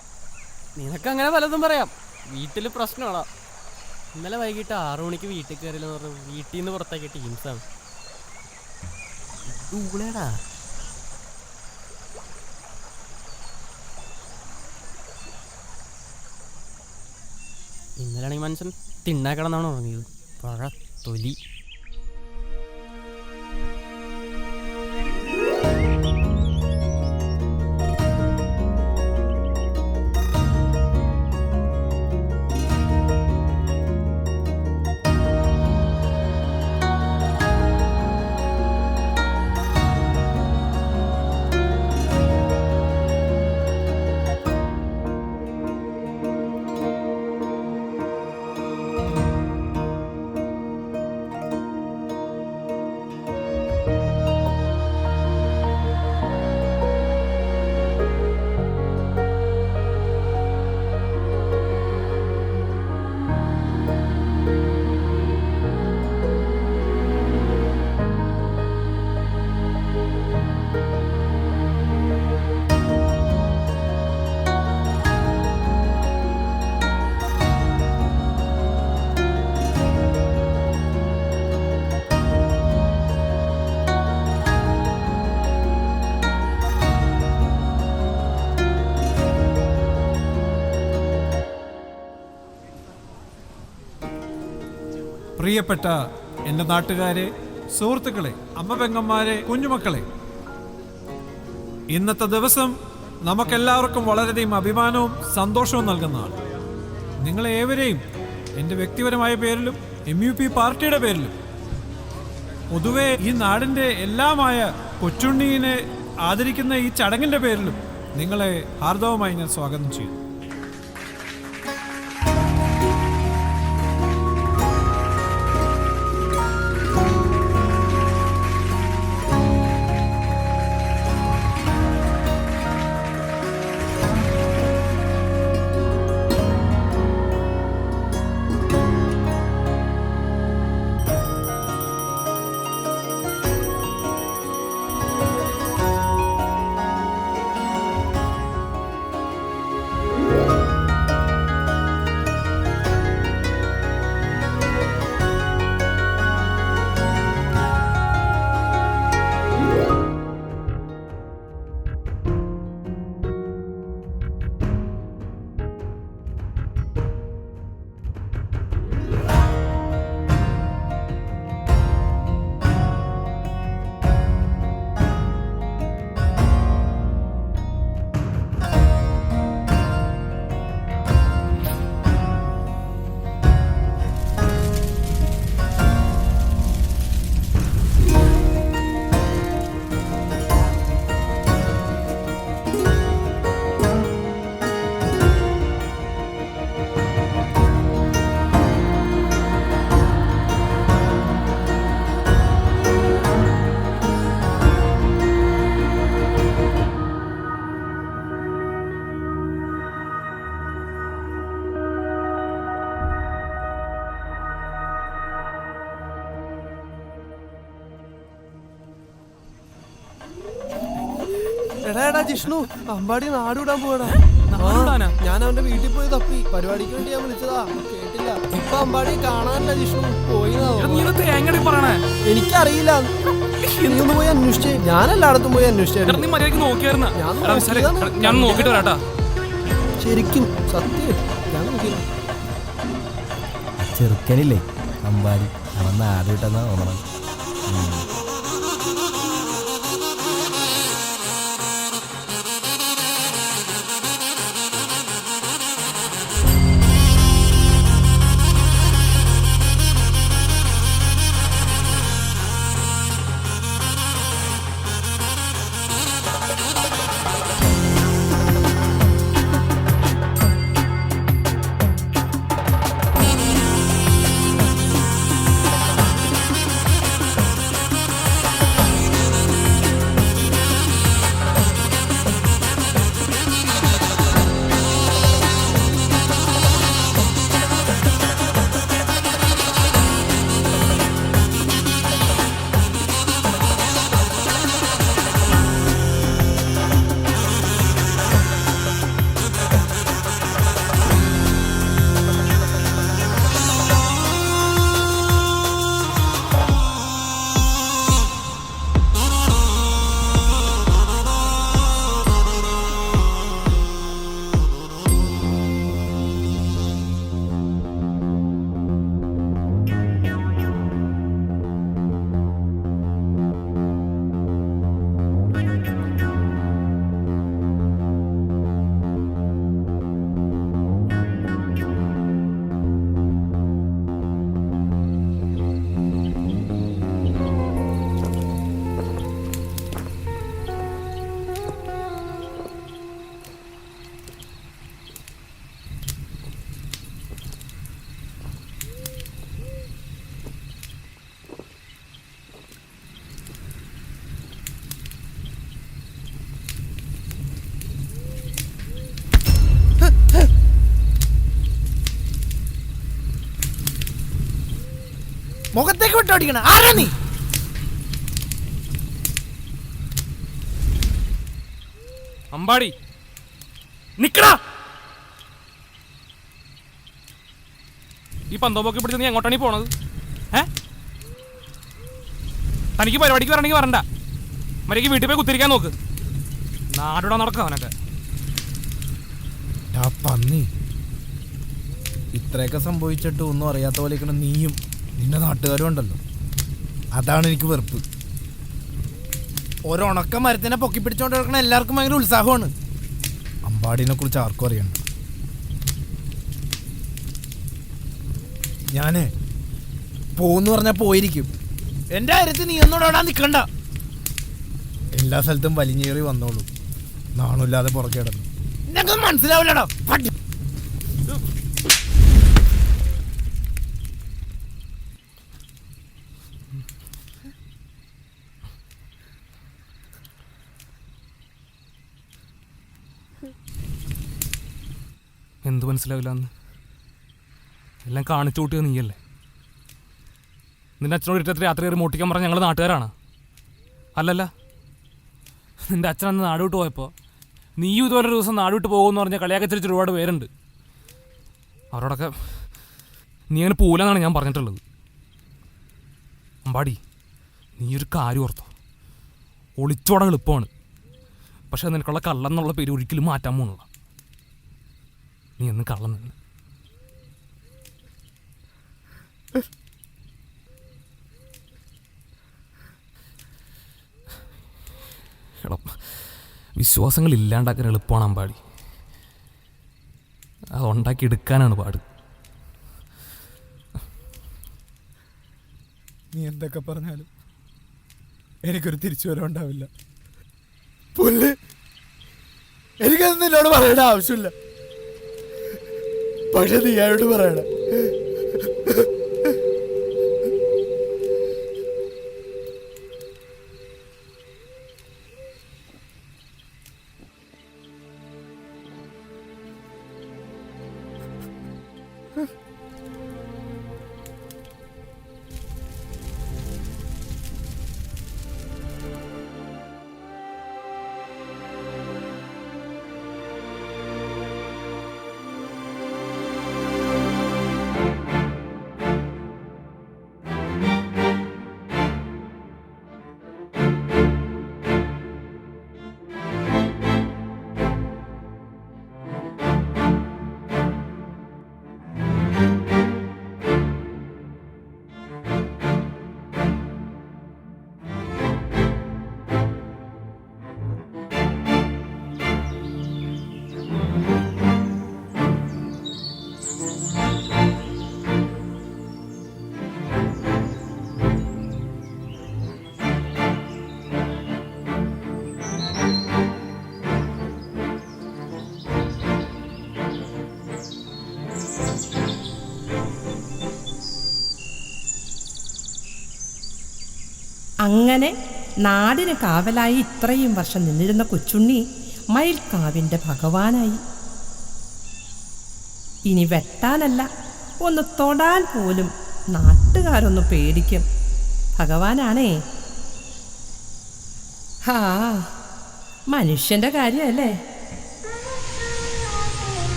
നിനക്ക് അങ്ങനെ പലതും പറയാം. വീട്ടിൽ പ്രശ്നമാണോ? ഇന്നലെ വൈകിട്ട് 6 മണിക്ക് വീട്ടിൽ കയറില്ലെന്ന് പറഞ്ഞു വീട്ടിൽ നിന്ന് പുറത്താക്കിയ ടീംസാണ്. ഇന്നലെയാണെങ്കിൽ മനുഷ്യൻ തിണ്ണാക്കിടന്നാണ് ഉറങ്ങിയത്. പഴ തൊലി. പ്രിയപ്പെട്ട എൻ്റെ നാട്ടുകാരെ, സുഹൃത്തുക്കളെ, അമ്മ പെങ്ങന്മാരെ, കുഞ്ഞുമക്കളെ, ഇന്നത്തെ ദിവസം നമുക്കെല്ലാവർക്കും വളരെയധികം അഭിമാനവും സന്തോഷവും നൽകുന്നതാണ്. നിങ്ങളേവരെയും എൻ്റെ വ്യക്തിപരമായ പേരിലും MUP പാർട്ടിയുടെ പേരിലും പൊതുവെ ഈ നാടിൻ്റെ എല്ലാമായ കൊച്ചുണ്ണിയെ ആദരിക്കുന്ന ഈ ചടങ്ങിൻ്റെ പേരിലും നിങ്ങളെ ഹാർദവമായി ഞാൻ സ്വാഗതം ചെയ്യുന്നു. എടാ ജിഷ്ണു, അമ്പാടി നാട് വിടാൻ പോയടാ. നാടുവിടാനാ? ഞാൻ അവന്റെ വീട്ടിൽ പോയി തപ്പി. പരിപാടിക്ക് വേണ്ടി ഞാൻ വിളിച്ചതാ, കേട്ടില്ല. ഇപ്പൊ അമ്പാടി കാണാനില്ല ജിഷ്ണു, പോയി പറയണേ. എനിക്കറിയില്ല, നീയൊന്ന് പോയി അന്വേഷിച്ചേ. ഞാൻ എല്ലായിടത്തും പോയി അന്വേഷിച്ചേ. നീ മര്യാദക്ക് നോക്കിയായിരുന്ന? ഞാൻ നോക്കിട്ട് വരാട്ടാ. ശരിക്കും സത്യം ഞാൻ നോക്കിയില്ല. ചെറുക്കനില്ലേ അമ്പാടി, അവൻ നാട് വിട്ടെന്നാ തോന്നണം. മുഖത്തേക്ക് വിട്ടോടിക്കണം. ആരാ നീ? അമ്പാടി നിക്കടാ. ഈ പന്തോപ്പൊക്കെ പിടിച്ച് നീ എങ്ങോട്ടാണ് ഈ പോണത്? തനിക്ക് പരിപാടിക്ക് വരണമെങ്കിൽ വരണ്ട. മര്യാദയ്ക്ക് വീട്ടിൽ പോയി കുത്തിരിക്കാൻ നോക്ക്. നാടിവിടെ നടക്കുക അവനൊക്കെ. പന്നി, ഇത്രയൊക്കെ സംഭവിച്ചിട്ട് ഒന്നും അറിയാത്ത പോലെ നീയും നിന്റെ നാട്ടുകാരും ഉണ്ടല്ലോ. അതാണ് എനിക്ക് വെറുപ്പ്. ഒരണക്ക മരത്തിനെ പൊക്കി പിടിച്ചോണ്ട് കിടക്കണ എല്ലാവർക്കും ഭയങ്കര ഉത്സാഹമാണ്. അമ്പാടിനെ കുറിച്ച് ആർക്കും അറിയണ്ട. ഞാന് പോന്ന് പറഞ്ഞാൽ പോയിരിക്കും. എന്റെ കാര്യത്തിൽ നീ ഒന്നും ഓടാൻ നിൽക്കണ്ട. എല്ലാ സ്ഥലത്തും വലിഞ്ഞേറി വന്നോളൂ. നാണില്ലാതെ പുറകെ കിടന്നു. നിനക്ക് മനസ്സിലാവില്ലടാ. എന്ത് മനസ്സിലാവില്ല എന്ന് എല്ലാം കാണിച്ചു കൂട്ടിയത് നീയല്ലേ? നിന്റെ അച്ഛനോട് ഇരുട്ടത്തിൽ രാത്രി കയറി മോട്ടിക്കാൻ പറഞ്ഞ ഞങ്ങൾ നാട്ടുകാരാണ്. അല്ലല്ല, നിന്റെ അച്ഛൻ അന്ന് നാട് വിട്ട് പോയപ്പോൾ നീയും ഇതുപോലെ ഒരു ദിവസം നാട് വിട്ട് പോകുമെന്ന് പറഞ്ഞാൽ കളിയാക്കി ചിരിച്ച് ഒരുപാട് പേരുണ്ട്. അവരോടൊക്കെ നീ അങ്ങനെ പോലെന്നാണ് ഞാൻ പറഞ്ഞിട്ടുള്ളത്. അമ്പാടി, നീ ഒരു കാര്യം ഓർത്തോ, ഒളിച്ചോടാൻ എളുപ്പമാണ്. പക്ഷെ നിനക്കുള്ള കള്ളെന്നുള്ള പേര് ഒരിക്കലും മാറ്റാൻ പോകുന്നില്ല. നീ എന്ന് കള്ളം തന്നെ. എടാ, വിശ്വാസങ്ങൾ ഇല്ലാണ്ടാക്കാൻ എളുപ്പമാണ് അമ്പാടി, അത് ഉണ്ടാക്കി എടുക്കാനാണ് പാട്. നീ എന്തൊക്കെ പറഞ്ഞാലും എനിക്കൊരു തിരിച്ചു വരവുണ്ടാവില്ല. പുല്ല്, എനിക്കത് നിന്നോട് പറയേണ്ട ആവശ്യമില്ല. പക്ഷെ നീ അയാളോട് പറയണ. അങ്ങനെ നാടിന് കാവലായി ഇത്രയും വർഷം നിന്നിരുന്ന കൊച്ചുണ്ണി മയിൽക്കാവിൻ്റെ ഭഗവാനായി. ഇനി വെട്ടാനല്ല, ഒന്ന് തൊടാൻ പോലും നാട്ടുകാരൊന്ന് പേടിക്കും. ഭഗവാനാണേ. ഹാ, മനുഷ്യൻ്റെ കാര്യമല്ലേ.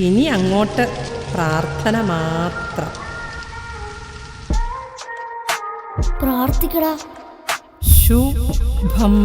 ഇനി അങ്ങോട്ട് പ്രാർത്ഥന മാത്രം. പ്രാർത്ഥിക്കടാ. ശുഭം.